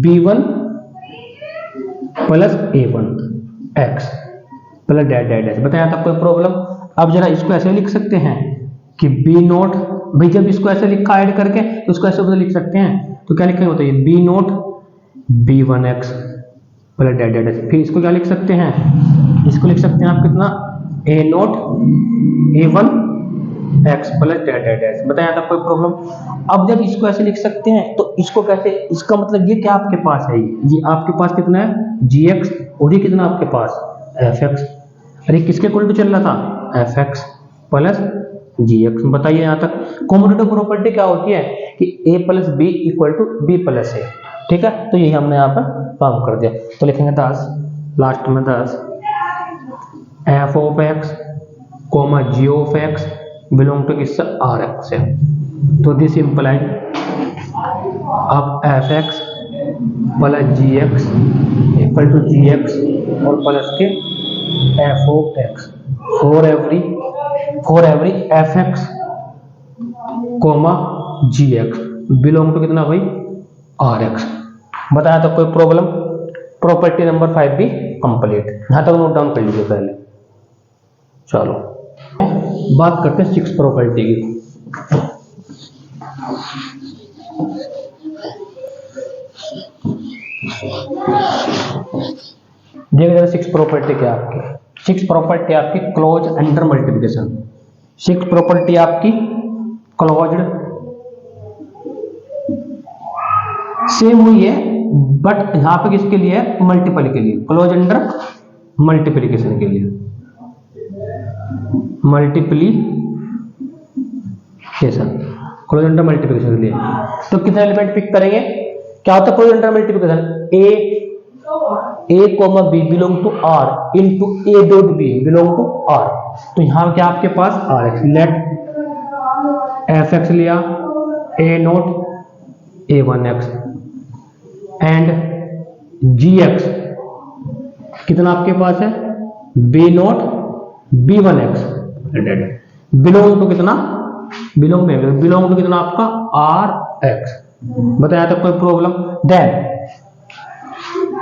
B1 plus A1 x plus dot dot that. बताया था कोई प्रॉब्लम? अब जरा इसको ऐसे लिख सकते हैं कि बी नोट, भाई जब इसको ऐसे लिखा ऐड करके तो इसको ऐसे लिख सकते हैं, तो क्या लिखेंगे बताइए, B naught B1x plus dot dot dot. फिर इसको क्या लिख सकते हैं, इसको लिख सकते हैं आप कितना, A note A1 x plus dot dot that. बताया था कोई प्रॉब्लम? अब जब इसको ऐसे लिख सकते हैं तो इसको कैसे, इसका मतलब ये क्या आपके पास है, ये आपके पास कितना है gx और ये कितना आपके पास fx। अरे किसके इक्वल टू चल रहा था, fx प्लस gx। बताइए यहाँ तक कॉम्यूटेटिव प्रॉपर्टी क्या होती है कि a plus b equal to b plus a. ठीक है, तो यही हमने यहाँ पर काम कर दिया। तो लिखेंगे 10 लास्ट में 10 f of x comma g of x belong to किससे, Rx से। तो दिस इंप्लाइज अब fx plus gx equal to gx और प्लस के f of x for every fx comma gx belong to कितना भाई, Rx। बताया तो कोई प्रॉब्लम? प्रॉपर्टी नंबर 5 भी कंप्लीट। यहां तक नोट डाउन कर लीजिए पहले। चलो बात करते हैं 6 प्रॉपर्टी की। देखिए 6 प्रॉपर्टी क्या आपकी, 6 प्रॉपर्टी आपकी क्लोज अंडर मल्टीप्लिकेशन, 6 प्रॉपर्टी आपकी क्लोज्ड सेम हुई है, बट यहां पे किसके लिए है, मल्टीपल के लिए, क्लोज अंडर मल्टीप्लिकेशन के लिए, मल्टीप्लिकेशन क्लोज अंडर मल्टीप्लिकेशन के लिए। तो कितने एलिमेंट पिक करेंगे, क्या होता है close under multiplication, a comma b belong to r into a dot b belong to r। तो यहां क्या आपके पास rx, लेट fx लिया a naught a1x and gx कितना आपके पास है, b naught b1x belong to कितना, बिलोंग टू कितना आपका Rx। बताया था कोई प्रॉब्लम?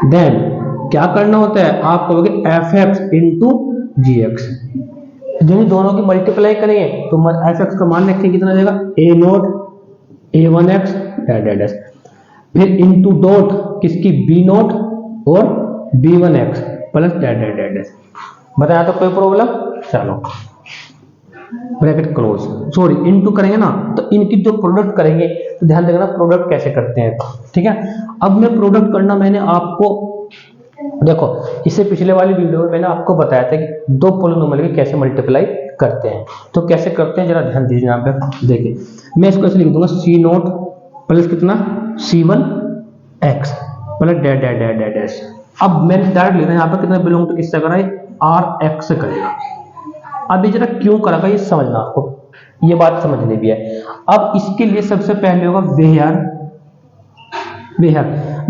देन क्या करना होता है, आप कहोगे fx इंटू gx, जब दोनों की मल्टीप्लाई करेंगे तो fx का मान रखेंगे कितना जाएगा, a नोट a1x डैश, फिर इंटू डॉट किसकी, b नोट और b1x प्लस डैश। बताया तो कोई प्रॉब्लम? चलो ब्रैकेट क्लोज, सॉरी इनटू करेंगे ना तो इनकी जो प्रोडक्ट करेंगे तो ध्यान देना प्रोडक्ट कैसे करते हैं। ठीक है, अब मैं प्रोडक्ट करना, मैंने आपको देखो इससे पिछले वाली वीडियो में मैंने आपको बताया था कि दो पॉलिनोमियल के कैसे मल्टीप्लाई करते हैं। तो कैसे करते हैं जरा ध्यान दीजिए यहाँ पे। देखिए मैं इसको ऐसे लिख दूंगा, सी नोट प्लस कितना c1x प्लस डैश। अब मैंने डायरेक्ट लिखा यहाँ पर कितना बिलोंग टू किससे करा है, Rx से करेगा। अब ये जरा क्यों करेगा ये समझना, आपको ये बात समझनी भी है। अब इसके लिए सबसे पहले होगा वेयर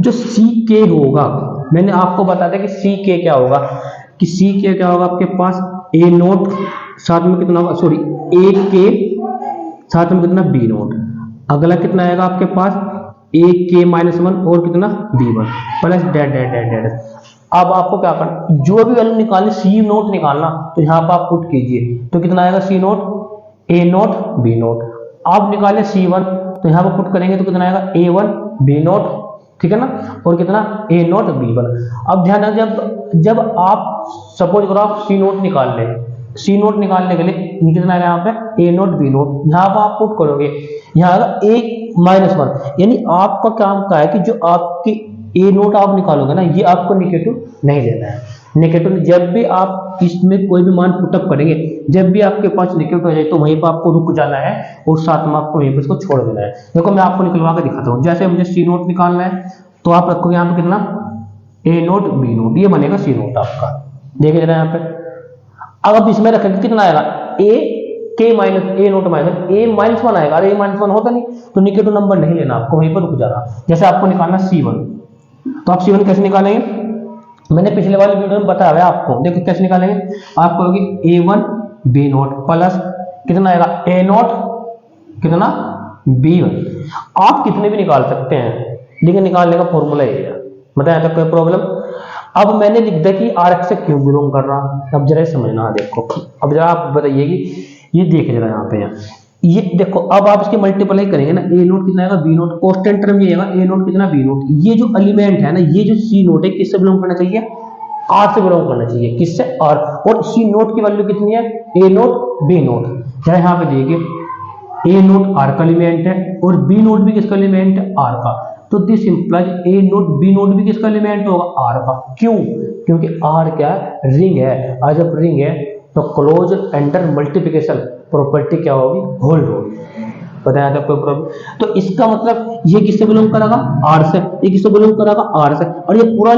जो ck होगा, मैंने आपको बता दिया कि ck क्या होगा, कि ck क्या होगा आपके पास, a नोट साथ में कितना होगा, सॉरी ak साथ में कितना b नोट, अगला कितना आएगा आपके पास ak-1 और कितना b1 प्लस डैश। अब आपको क्या करना, जो भी वैल्यू निकालनी, सी नोट निकालना, तो यहाँ पर आप पुट कीजिए, तो कितना आएगा सी नोट ए नोट बी नोट। आप निकाले C1 तो यहाँ पर पुट करेंगे तो कितना आएगा A1 B नोट, ठीक है ना, और कितना A नोट B1। अब ध्यान दें जब आप सपोज करो आप C नोट निकाल लें, C नोट निकालने के लिए कितना आएगा यहाँ पे A नोट B नोट, यहाँ पर आप पुट करोगे, यहाँ आएगा A-1, यानी आपका काम क्या है कि जो आपकी ए नोट आप निकालोगे ना, ये आपको निगेटिव नहीं देना है। निगेटिव जब भी आप इसमें कोई भी मान पुटअप करेंगे, जब भी आपके पास निगेटिव हो जाए तो वहीं पर आपको रुक जाना है और साथ में आपको वहीं पर इसको छोड़ देना है। देखो मैं आपको निकलवा के दिखाता हूँ, जैसे मुझे सी नोट निकालना है तो आप रखोगे यहाँ पे कितना ए नोट बी नोट, ये बनेगा सी नोट आपका। देखिए जरा यहाँ पे, अब इसमें रखेंगे कितना आएगा ए नोट माइनस A-1 आएगा। अरे A-1 होता नहीं तो निगेटिव नंबर नहीं लेना, आपको वहीं पर रुक जाना। जैसे आपको निकालना C1, तो आप C1 कैसे निकालेंगे, मैंने पिछले वाले वीडियो में बताया है आपको, देखो कैसे निकालेंगे। आप कहोगे A1 बी नोट प्लस कितना आएगा ए नोट कितना B1। आप कितने भी निकाल सकते हैं, लेकिन निकालने का फॉर्मूला ये है। बताया था कोई प्रॉब्लम। अब मैंने लिख दिया कि RX से क्यों बिलोंग कर रहा। अब जरा समझना, देखो अब जरा आप बताइए कि ये देखिए जरा यहाँ पे ये देखो, अब आप इसकी मल्टीप्लाई करेंगे ना, ए नोट कितना आएगा बी नोट, कांस्टेंट टर्म ये आएगा ए नोट कितना बी नोट। ये जो एलिमेंट है ना, ये जो सी नोट है किससे बिलोंग करना चाहिए, आर से बिलोंग करना चाहिए। किससे, आर। और सी नोट की वैल्यू कितनी है, ए नोट बी नोट। जरा यहाँ पे देखिए ए नोट आर का एलिमेंट है और बी नोट भी किसका एलिमेंट है, आर का। तो this implies A naught B naught भी किसका एलिमेंट होगा, आर का। क्यों, क्योंकि आर क्या है, रिंग है। और जब रिंग है तो क्लोज अंडर मल्टीप्लिकेशन प्रॉपर्टी क्या होगी, होल्ड होगी। बताया था कोई प्रॉब्लम। तो इसका मतलब ये किससे बिलोंग करेगा, आर से। ये किससे बिलोंग करेगा, आर से। और ये पूरा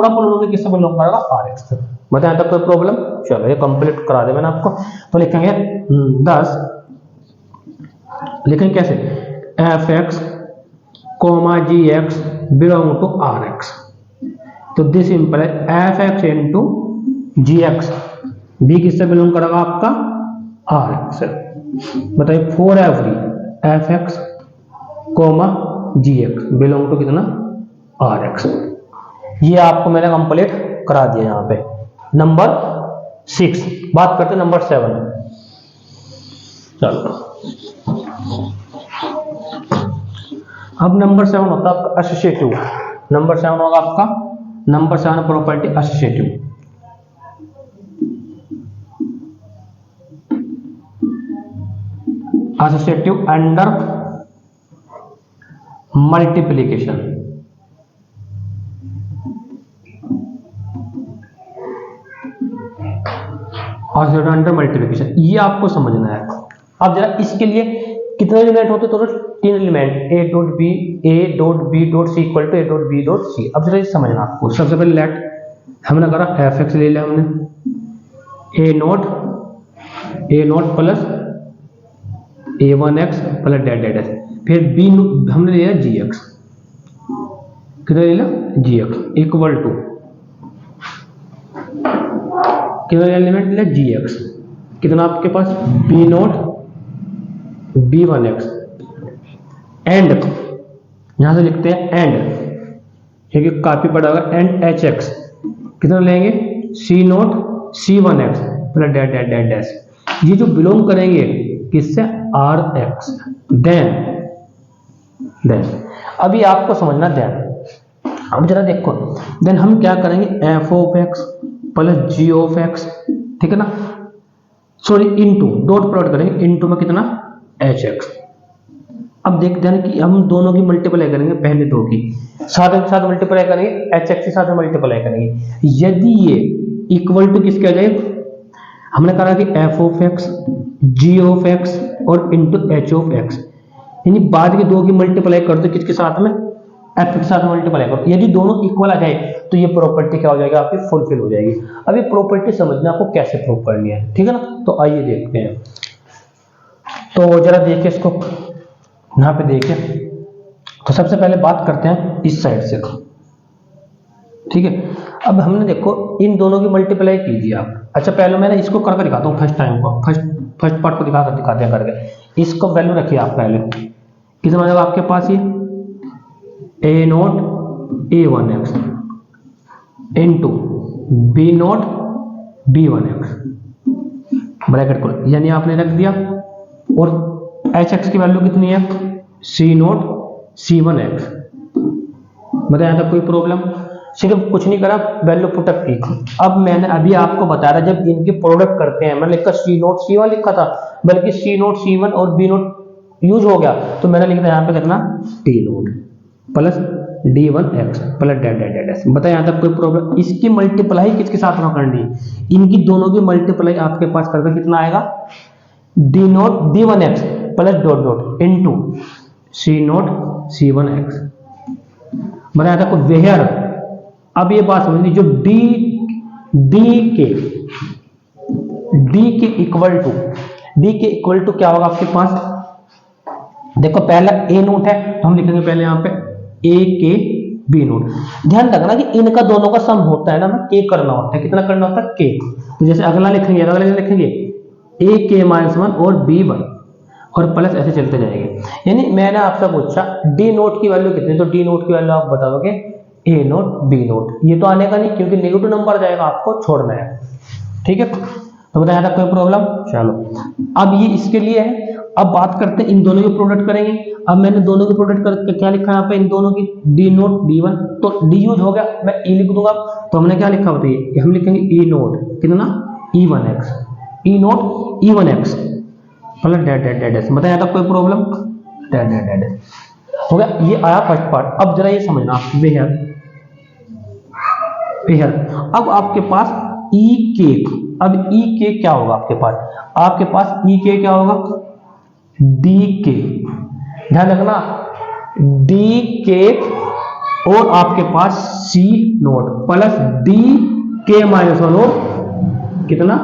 पोलिनोमियल किससे बिलोंग करेगा, आर एक्स से। बताया था कोई प्रॉब्लम। चलो ये कंप्लीट करा दे मैंने आपको। तो लिखेंगे 10, लिखेंगे कैसे, f x comma ji x belong to are x. तो this implies f x into g x, b किससे बिलोंग करेगा आपका, आर एक्स से। बताइए for every F x comma ji x belong to कितना, आर एक्स। ये आपको मैंने कंप्लीट करा दिया यहाँ पे। नंबर 6 बात करते हैं नंबर 7। चलो अब नंबर 7 होता है आपका एसोसिएटिव। नंबर 7 होगा आपका, number 7 property associative. Associative under multiplication. Associative under multiplication, ये आपको समझना है। अब जरा इसके लिए कितने एलिमेंट होते, तो 3 element, A dot B dot C equal to A dot B dot C. अब जरा ये समझना आपको। सबसे पहले लेट हमने करा एफ एक्स ले लिया हमने, a naught plus a1x plus dot dot s. फिर बी हमने लिया जी एक्स, कितना ले लिया, जी एक्स इक्वल टू कितना एलिमेंट लिया, जी एक्स। कितना आपके पास, बी नोट b1x एंड, यहां से लिखते हैं एंड क्योंकि काफी बड़ा होगा, एंड एच एक्स कितना लेंगे, c naught c1x plus dot dot dot dash. ये जो बिलोंग करेंगे किससे, आर एक्स। देन अभी आपको समझना देन। अब जरा देखो, देन हम क्या करेंगे, F of x plus G of X, ठीक है ना, सॉरी इनटू डॉट प्रोडक्ट करेंगे, इनटू में कितना, एच एक्स। अब देखते हैं कि हम दोनों की मल्टीप्लाई करेंगे, पहले दो की साथ के साथ मल्टीप्लाई करेंगे, एच एक्स के साथ मल्टीप्लाई करेंगे। यदि ये इक्वल टू किसके आ जाए, हमने कहा कि F of X G of X और इंटू एच ऑफ एक्स, यानी बाद के दो की मल्टीप्लाई कर दो किसके साथ में, एफ के साथ मल्टीप्लाई करो। यदि दोनों इक्वल आ जाए तो ये प्रॉपर्टी क्या हो जाएगी आपकी, फुलफिल हो जाएगी। अब ये प्रॉपर्टी समझना आपको कैसे प्रूव करनी है, ठीक है ना। तो आइए देखते हैं। तो जरा देखिए इसको, यहाँ पे देखिए। तो सबसे पहले बात करते हैं इस साइड से, ठीक है। अब हमने देखो इन दोनों की मल्टीप्लाई कीजिए आप। अच्छा पहले मैंने इसको करके दिखाता हूँ, फर्स्ट टाइम को, फर्स्ट पार्ट को दिखाते हैं करके। इसको वैल्यू रखिए आप पहले, कितना मतलब आपके पास ये a naught a1x into b naught b1x bracket को, यानी आपने रख दिया। और एच एक्स की वैल्यू कितनी है, सी नोट c1x। बताया था कोई प्रॉब्लम, सिर्फ कुछ नहीं करा, वैल्यू पुटअप की। अब मैंने अभी आपको बता रहा, जब इनके प्रोडक्ट करते हैं, मैंने लिखा सी नोट c1 लिखा था, बल्कि सी नोट c1 और बी नोट यूज हो गया, तो मैंने लिखा यहाँ पे कितना, T naught plus d1x plus dot dot dot S. बताया यहाँ तक कोई प्रॉब्लम। इसकी मल्टीप्लाई किसके साथ में करनी, इनकी दोनों की मल्टीप्लाई आपके पास करके कितना आएगा, d1x plus dot dot into c naught c1x। बताया था कोई वेयर। अब ये बात समझनी, जो d के इक्वल टू क्या होगा आपके पास, देखो पहला ए नोट है तो हम लिखेंगे पहले यहाँ पे ए के बी नोट। ध्यान रखना कि इनका दोनों का सम होता है ना, के करना होता है, कितना करना होता है, के। तो जैसे अगला लिखेंगे ए के माइनस वन और बी वन और प्लस ऐसे चलते जाएंगे। यानी मैंने आपसे पूछा डी नोट की वैल्यू कितनी, तो डी नोट की वैल्यू आप बताओगे ए नोट बी नोट। ये तो आने का नहीं क्योंकि नेगेटिव नंबर जाएगा, आपको छोड़ना है। ठीक है, तो बताया था कोई प्रॉब्लम। चलो अब ये इसके लिए है। अब बात करते हैं इन दोनों की प्रोडक्ट करेंगे। अब मैंने दोनों की प्रोडक्ट करके क्या लिखा है यहाँ पे, इन दोनों की डी नोट डी वन, तो डी यूज हो गया, मैं ई लिख दूंगा। तो हमने क्या लिखा बताइए, हम लिखेंगे ई नोट कितना ई वन एक्स, ई नोट ई वन एक्स मतलब डेड डेड डेड एस। बताया था कोई problem, dead dot dead S हो गया। ये आया फर्स्ट पार्ट। अब जरा ये समझना वेयर वेयर, अब आपके पास ई केक, अब ई केक क्या होगा आपके पास, आपके पास ई के क्या होगा डी के, ध्यान रखना डी केक और आपके पास c naught plus d k minus one और कितना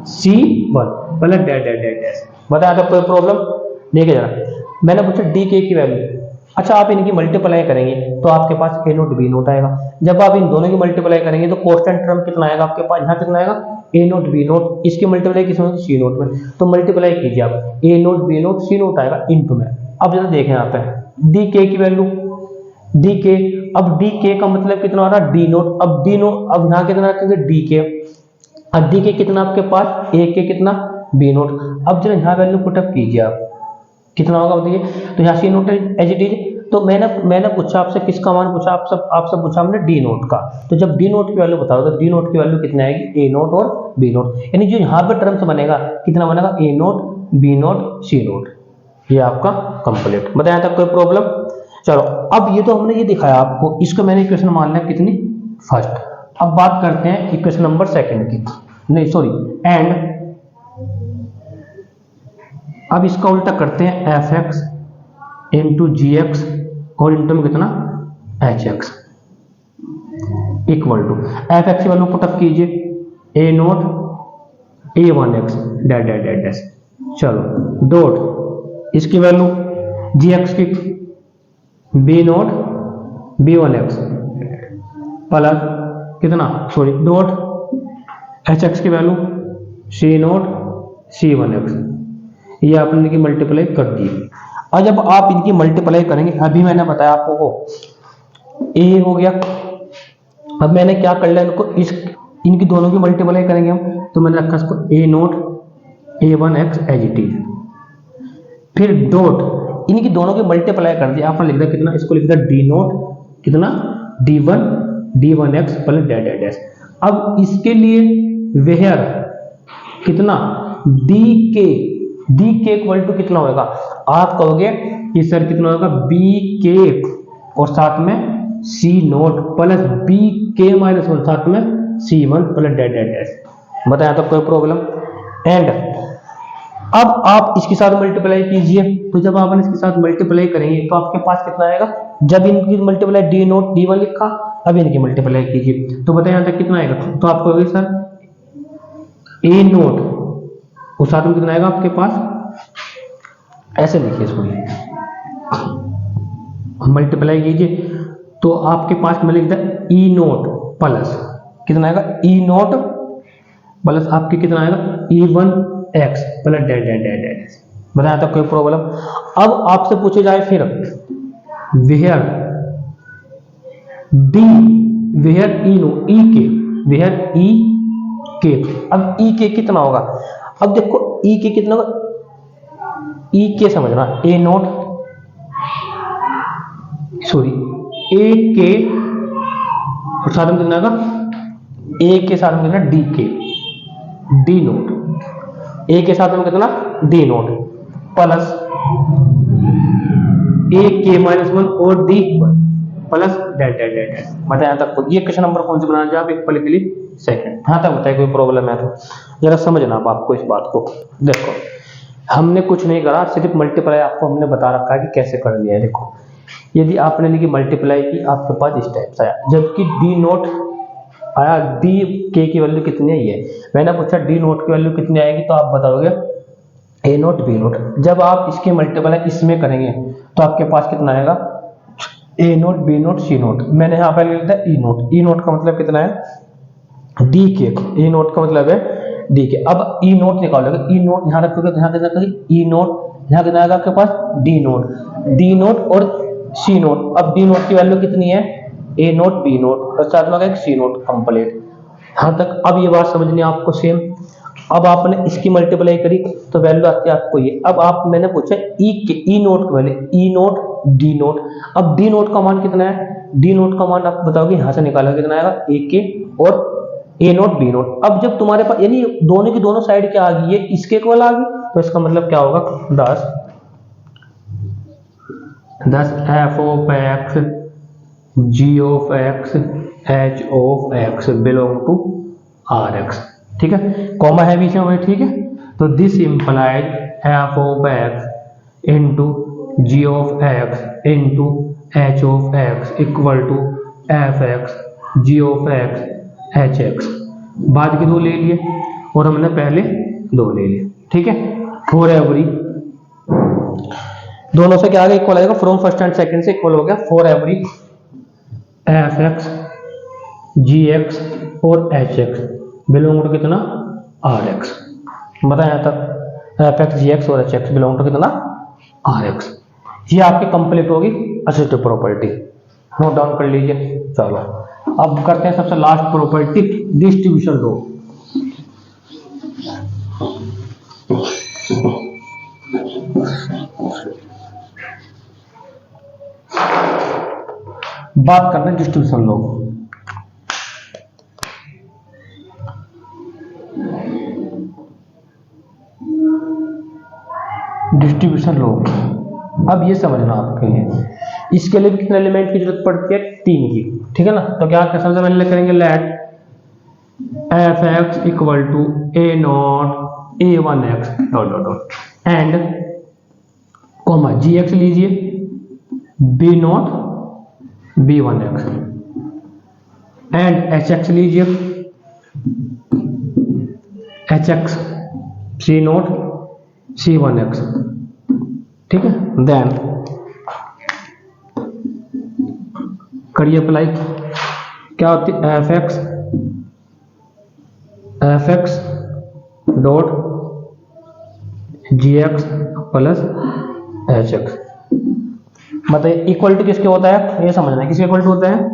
c one plus dot dot dot dash. बताया था कोई प्रॉब्लम। देखिए जरा, मैंने पूछा डी के की वैल्यू, अच्छा आप इनकी मल्टीप्लाई करेंगे तो आपके पास ए नोट बी नोट आएगा। जब आप इन दोनों की मल्टीप्लाई करेंगे तो कांस्टेंट टर्म कितना आएगा आपके पास, यहाँ कितना आएगा ए नोट बी नोट, इसकी मल्टीप्लाई किस में सी नोट में, तो मल्टीप्लाई कीजिए आप ए नोट बी नोट सी नोट आएगा इनटू में। अब जरा देखें यहाँ पे डी के की वैल्यू, डी के, अब डी के का मतलब कितना हो रहा है डी नोट, अब डी नोट, अब यहाँ कितना रखेंगे डी के, अब डी के कितना आपके पास ए के कितना बी नोट। अब जरा यहाँ वैल्यू पुटअप कीजिए आप, कितना होगा बताइए, तो यहाँ सी नोट एज इट इज। तो मैंने पूछा आपसे किसका मान पूछा, आपसे पूछा हमने डी नोट का। तो जब डी नोट की वैल्यू बताओ तो डी नोट की वैल्यू कितनी आएगी ए नोट और बी नोट, यानी जो यहाँ पे टर्म्स बनेगा कितना बनेगा ए नोट बी नोट सी नोट। ये आपका कंप्लीट। बताया था कोई प्रॉब्लम। चलो अब ये तो हमने ये दिखाया आपको, इसको मैंने इक्वेशन मान लिया कितनी फर्स्ट। अब बात करते हैं इक्वेशन नंबर सेकंड की, नहीं सॉरी एंड। अब इसका उल्टा करते हैं f x into g x और इंटू में कितना h x equal to F x की वैल्यू पुटअप कीजिए a naught A one x dot dot dot dash, चलो डॉट इसकी वैल्यू जी एक्स की b naught B one x plus कितना sorry dot h x की value c naught c one x, ये आपने इनकी multiply कर दी। और जब आप इनकी मल्टीप्लाई करेंगे, अभी मैंने बताया आपको ए हो गया, अब मैंने क्या कर लिया इनको इनकी दोनों की मल्टीप्लाई करेंगे हम, तो मैंने रखा इसको a naught A one x as it is, फिर डॉट इनकी दोनों की मल्टीप्लाई कर दिया, आपने लिख दिया कितना, इसको लिख दिया डी नोट कितना D one x plus dot dot dash. अब इसके लिए वेयर कितना डी के इक्वल टू कितना होगा, आप कहोगे कि सर कितना होगा बी के और साथ में c naught plus b k minus one साथ में c one plus dot dot dash. बताया तो कोई प्रॉब्लम। एंड अब आप इसके साथ मल्टीप्लाई कीजिए, तो जब आप इसके साथ मल्टीप्लाई करेंगे तो आपके पास कितना आएगा, जब इनकी multiply D naught D one लिखा, अब इनकी मल्टीप्लाई कीजिए तो बताइए यहाँ तक कितना आएगा, तो आप कहोगे सर ए नोट उस साथ में कितना आएगा आपके पास, ऐसे लिखिए इसको मल्टीप्लाई कीजिए तो आपके पास मैं लिख दिया ई नोट प्लस कितना आएगा ई नोट प्लस आपके कितना आएगा e one x plus dot dot dot dot. बताया था कोई प्रॉब्लम। अब आपसे पूछे जाए फिर where d where e no e k where ई के, अब ई के कितना होगा, अब देखो ई के कितना होगा, ई के समझना ए नोट सॉरी ए के और साथ में कितना होगा ए के साथ में कितना डी के डी नोट, ए के साथ में कितना डी नोट प्लस ए के माइनस वन और D plus dot dot dot. बताया तक ये क्वेश्चन नंबर कौन से बनाना चाहिए आप एक पल के लिए सेकंड, हाँ तक बताए कोई प्रॉब्लम है तो जरा समझना आप आपको इस बात को। देखो हमने कुछ नहीं करा, सिर्फ मल्टीप्लाई आपको हमने बता रखा है कि कैसे करनी है। देखो यदि आपने इनकी मल्टीप्लाई की आपके पास इस टाइप से आया, जबकि डी नोट आया डी के की वैल्यू कितनी आई है, मैंने पूछा डी नोट की वैल्यू कितनी आएगी तो आप बताओगे ए नोट बी नोट। जब आप इसके मल्टीप्लाई इसमें करेंगे तो आपके पास कितना आएगा ए नोट बी नोट सी नोट। मैंने यहाँ पर लिख दिया ई नोट, ई नोट का मतलब कितना है डी के, ए नोट का मतलब है डी के। अब ई नोट निकालोगे, ई नोट यहाँ रखोगे तो यहाँ कितना रखोगे ई नोट, यहाँ कितना आएगा आपके पास डी नोट, डी नोट और सी नोट। अब डी नोट की वैल्यू कितनी है ए नोट बी नोट और साथ में एक सी नोट कंप्लीट। यहाँ तक अब ये बात समझनी है आपको सेम। अब आपने इसकी मल्टीप्लाई करी तो वैल्यू आती है आपको ये। अब आप मैंने पूछा ई के ई नोट की वैल्यू ई नोट डी नोट। अब डी नोट का मान कितना है, डी नोट का मान आप बताओगे यहाँ से निकाला कितना आएगा ए के और ए नोट बी नोट। अब जब तुम्हारे पास यानी दोनों की दोनों साइड क्या आ गई, ये इसके इक्वल आ गई, तो इसका मतलब क्या होगा 10 F of X G of X H of x belong to are X. ठीक है, कॉमा है बीच में, ठीक है। तो this implies F of X into G of X into H of x equal to F X G of X H X. बाद के दो ले लिए और हमने पहले दो ले लिए, ठीक है। फॉर एवरी दोनों से क्या आ गया इक्वल आएगा, फ्रॉम फर्स्ट एंड सेकंड से इक्वल हो गया। For every F X G x और एच एक्स बिलोंग टू कितना आर एक्स। बताया यहाँ तक एफ एक्स जी एक्स और एच एक्स बिलोंग टू कितना आर एक्स। ये आपकी कंप्लीट होगी असिस्टिव प्रॉपर्टी, नोट डाउन कर लीजिए। चलो अब करते हैं सबसे लास्ट प्रॉपर्टी, डिस्ट्रीब्यूशन लो। बात करते हैं डिस्ट्रीब्यूशन लो। डिस्ट्रीब्यूशन लो, अब ये समझना आपके लिए, इसके लिए कितने एलिमेंट की जरूरत पड़ती है, 3 की, ठीक है ना। तो क्या सबसे पहले करेंगे let f x equal to a naught A one x dot dot dot and comma g x लीजिए b naught b one x and H x लीजिए h x c naught c one x, ठीक है। Then करिए apply, क्या होती है f x dot g x plus H x. बताइए equal to किसके होता है, ये समझना है किसके इक्वल टू होता है,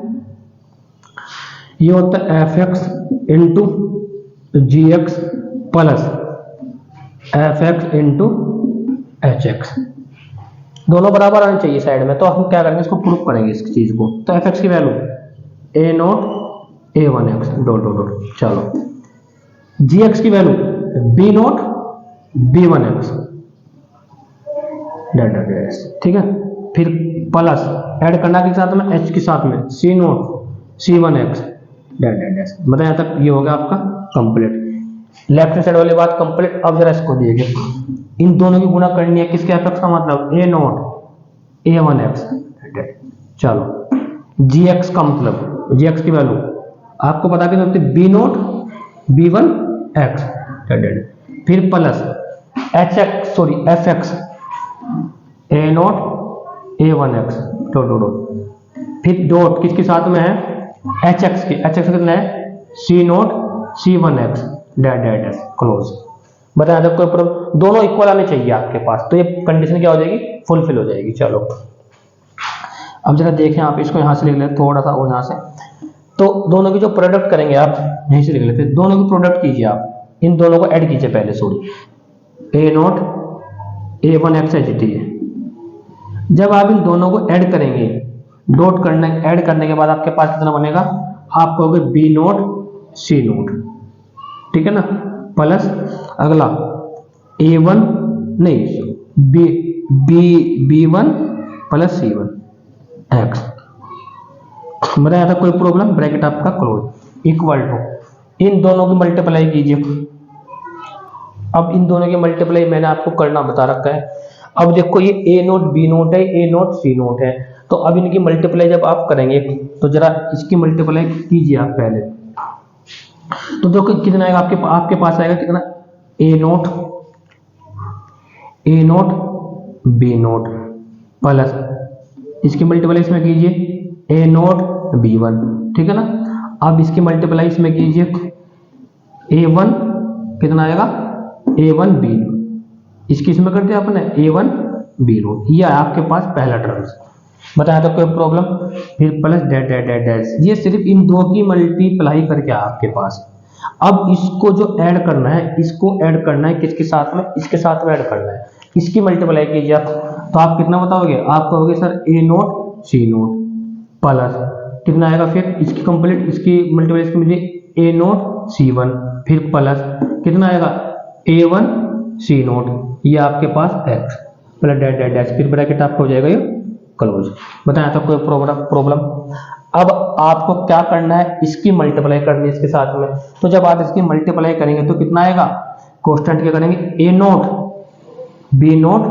ये होता है f x into g x plus f x into h x. दोनों बराबर आने चाहिए साइड में। तो हम क्या करेंगे, इसको प्रूफ करेंगे इस चीज को। तो एफ एक्स की वैल्यू ए नोट ए one x dot dot dot, चलो जी एक्स की value b naught B one x dot dot dot, ठीक है। फिर प्लस ऐड करना के साथ में एच के साथ में c naught c one x dot dot dot. मतलब यहाँ तक ये हो गया आपका कंप्लीट, लेफ्ट साइड वाली बात कंप्लीट। अब जरा इसको देखिए, इन दोनों की गुणा करनी है, किसके एफ एक्स का मतलब ए नोट ए वन एक्स। चलो जी एक्स का मतलब, जी एक्स की वैल्यू आपको पता कि b naught B one x, फिर plus H x sorry f x a naught A one x dot dot dot, फिर डॉट किसके साथ में है एच एक्स की, एच एक्स कितना है c naught c one x dot dot dot close. बताया जब कोई प्रॉब्लम, दोनों इक्वल आने चाहिए आपके पास, तो ये कंडीशन क्या हो जाएगी, फुलफिल हो जाएगी। चलो अब जरा देखें, आप इसको यहाँ से लिख लेते थोड़ा सा और यहाँ से। तो दोनों की जो प्रोडक्ट करेंगे आप यहीं से लिख लेते, दोनों की प्रोडक्ट कीजिए आप, इन दोनों को ऐड कीजिए पहले, सॉरी ए नोट ए वन एक्स एच टी है। जब आप इन दोनों को ऐड करेंगे, डॉट करने ऐड करने के बाद आपके पास कितना बनेगा, आप कहोगे बी नोट सी नोट, ठीक है ना, प्लस अगला ए वन नहीं b b b one plus c one x. बताया था कोई प्रॉब्लम, ब्रैकेट आपका क्लोज इक्वल टू इन दोनों की मल्टीप्लाई कीजिए। अब इन दोनों की मल्टीप्लाई मैंने आपको करना बता रखा है। अब देखो ये ए नोट बी नोट है, ए नोट सी नोट है, तो अब इनकी मल्टीप्लाई जब आप करेंगे तो जरा इसकी मल्टीप्लाई कीजिए आप पहले। तो देखो कितना आएगा आपके पास आएगा कितना, ए नोट बी नोट प्लस इसकी मल्टीप्लाई इसमें कीजिए ए नोट बी वन, ठीक है ना। अब इसकी मल्टीप्लाई इसमें कीजिए ए वन कितना आएगा a1 b0, इसकी इसमें कर दिया आपने a1 b0, ये आपके पास पहला टर्म्स। बताया तो कोई प्रॉब्लम, फिर plus dash dash dash dash, ये सिर्फ इन दो की मल्टीप्लाई करके आपके पास। अब इसको जो ऐड करना है, इसको ऐड करना है किसके साथ में, इसके साथ में ऐड करना है, इसकी मल्टीप्लाई कीजिए आप, तो आप कितना बताओगे, आप कहोगे सर a0 c0 प्लस कितना आएगा, फिर इसकी कंप्लीट इसकी मल्टीप्लाई मुझे a0 c1, फिर प्लस कितना आएगा a1 c0, ये आपके पास x plus dash dash dash, फिर ब्रैकेट आपका हो जाएगा ये क्लोज। बताया था कोई प्रॉब्लम। अब आपको क्या करना है, इसकी मल्टीप्लाई करनी है इसके साथ में, तो जब आप इसकी मल्टीप्लाई करेंगे तो कितना आएगा, कांस्टेंट क्या करेंगे a0 b0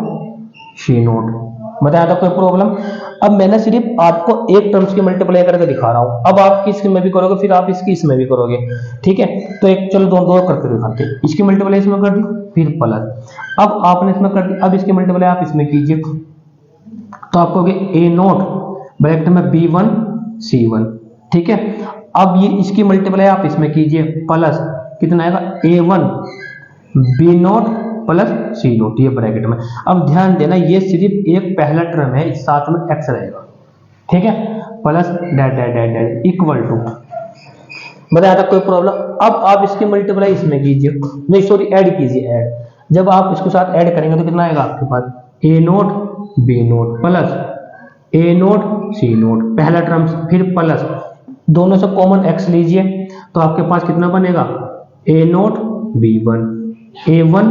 c0। बताया था कोई प्रॉब्लम। अब मैंने सिर्फ आपको एक टर्म्स की मल्टीप्लाई करके दिखा रहा हूं, अब आप इसमें भी करोगे, फिर आप इसकी इसमें भी करोगे, ठीक है। तो एक चलो दो दो करके दिखाते हैं, इसकी मल्टीप्लाई इसमें कर दी, फिर प्लस, अब आपने इसमें कर दी, अब इसकी मल्टीप्लाई आप इसमें कीजिए, तो आप कहोगे a0 ब्रैकेट में b1 c1, ठीक है। अब ये इसकी मल्टीप्लाई आप इसमें कीजिए, प्लस कितना आएगा a1 b0 प्लस c0, ये ब्रैकेट में। अब ध्यान देना ये सिर्फ एक पहला टर्म है, साथ में x रहेगा, ठीक है, plus dash dash dash dash equal to. बताया था कोई प्रॉब्लम। अब आप इसकी मल्टीप्लाई इसमें कीजिए, नहीं सॉरी ऐड कीजिए, ऐड जब आप इसके साथ ऐड करेंगे तो कितना आएगा आपके पास a0 b0 plus a0 c0 पहला टर्म, फिर प्लस दोनों से कॉमन x लीजिए, तो आपके पास कितना बनेगा a0 b1 a1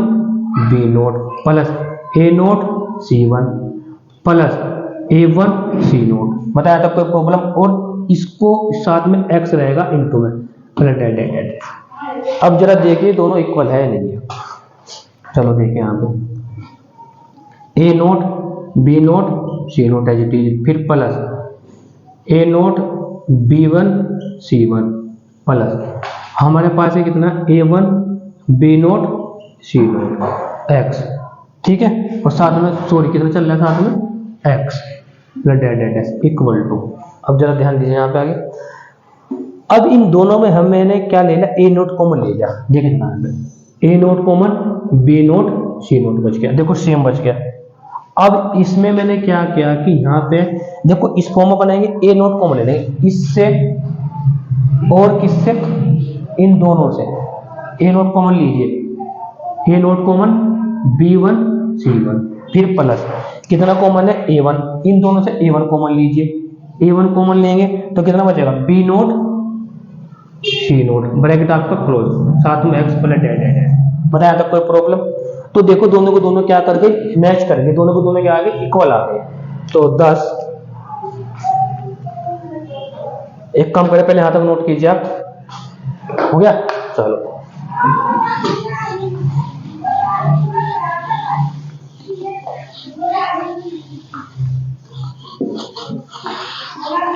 b0 plus a0 c1 plus a1 c0। बताया था कोई प्रॉब्लम। और इसको साथ में x रहेगा इनटू में प्लस डैश डैश डैश। अब जरा देखिए दोनों इक्वल है नहीं है, चलो देखिए यहाँ पे a0 b0 c0 as it is, फिर plus a0 b1 c1 plus हमारे पास है कितना a1 b0 c0 x, ठीक है, और साथ में सॉरी कितना चल रहा है साथ में x plus dash dash dash equal to. अब जरा ध्यान दीजिए यहाँ पे आगे, अब इन दोनों में मैंने क्या ले लिया a0 कॉमन ले लिया, देखिए यहाँ पे a0 कॉमन b0 c0 बच गया, देखो सेम बच गया। अब इसमें मैंने क्या किया कि यहाँ पे देखो इस फॉर्म में बनाएंगे a0 कॉमन ले लेंगे इससे और किससे, इन दोनों से a0 कॉमन लीजिए, a0 कॉमन b1 c1, फिर प्लस कितना कॉमन है a1, इन दोनों से a1 कॉमन लीजिए, a1 कॉमन लेंगे तो कितना बचेगा b0 c0 ब्रैकेट आपका क्लोज, साथ में x plus dash dash dash. बताया था कोई प्रॉब्लम। तो देखो दोनों को दोनों क्या कर गए मैच कर गए, दोनों को दोनों क्या आ गए इक्वल आ गए। तो 10 एक काम करें पहले यहां तक नोट कीजिए आप, हो गया, चलो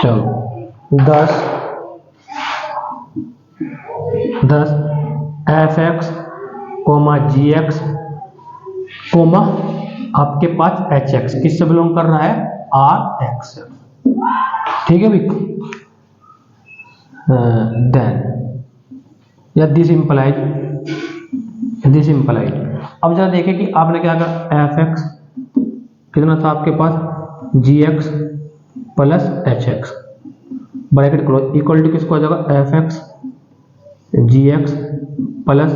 चलो 10 f(x, gx, आपके पास hx किससे बिलोंग कर रहा है rx, ठीक है भाई। देन या दिस इम्प्लाइड अब जरा देखें कि आपने क्या कहा f(x) कितना था आपके पास gx plus hx bracket close equal to किसको आ जाएगा f(x gx प्लस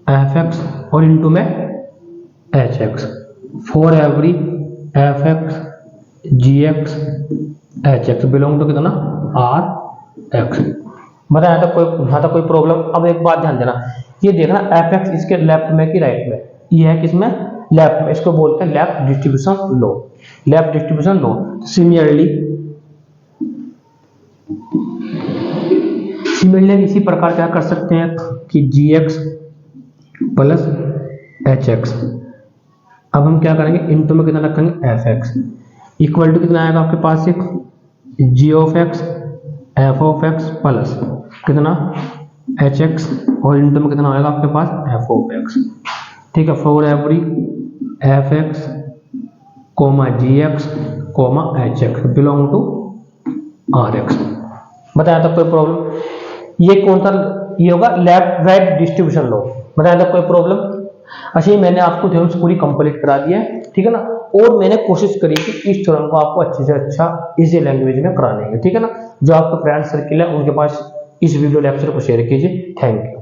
f(x) और इनटू में hx for every f(x gx hx belong to कितना rx। बताया था कोई प्रॉब्लम। अब एक बात ध्यान देना, ये देखना f(x) इसके लेफ्ट में कि राइट में, ये है किसमें लेफ्ट में, इसको बोलते हैं लेफ्ट डिस्ट्रीब्यूशन लो। सिमिलरली इसी प्रकार क्या कर सकते हैं कि gx प्लस hx, अब हम क्या करेंगे इनटू में कितना रखेंगे f(x) इक्वल टू कितना आएगा आपके पास एक g(x f(x) प्लस कितना hx और इनटू में कितना आएगा आपके पास f(x), ठीक है, for every f(x, gx, hx belong to rx। बताया था कोई प्रॉब्लम। ये कौन सा, ये होगा लेफ्ट राइट डिस्ट्रीब्यूशन लो। बताया था कोई प्रॉब्लम? अच्छा, ये मैंने आपको थ्योरम्स पूरी कंप्लीट करा दी है, ठीक है ना। और मैंने कोशिश करी कि इस थ्योरम को आपको अच्छे से अच्छा इजी लैंग्वेज में कराने की, ठीक है ना। जो आपके फ्रेंड सर्किल है उनके पास इस वीडियो लेक्चर को शेयर कीजिए। Thank you.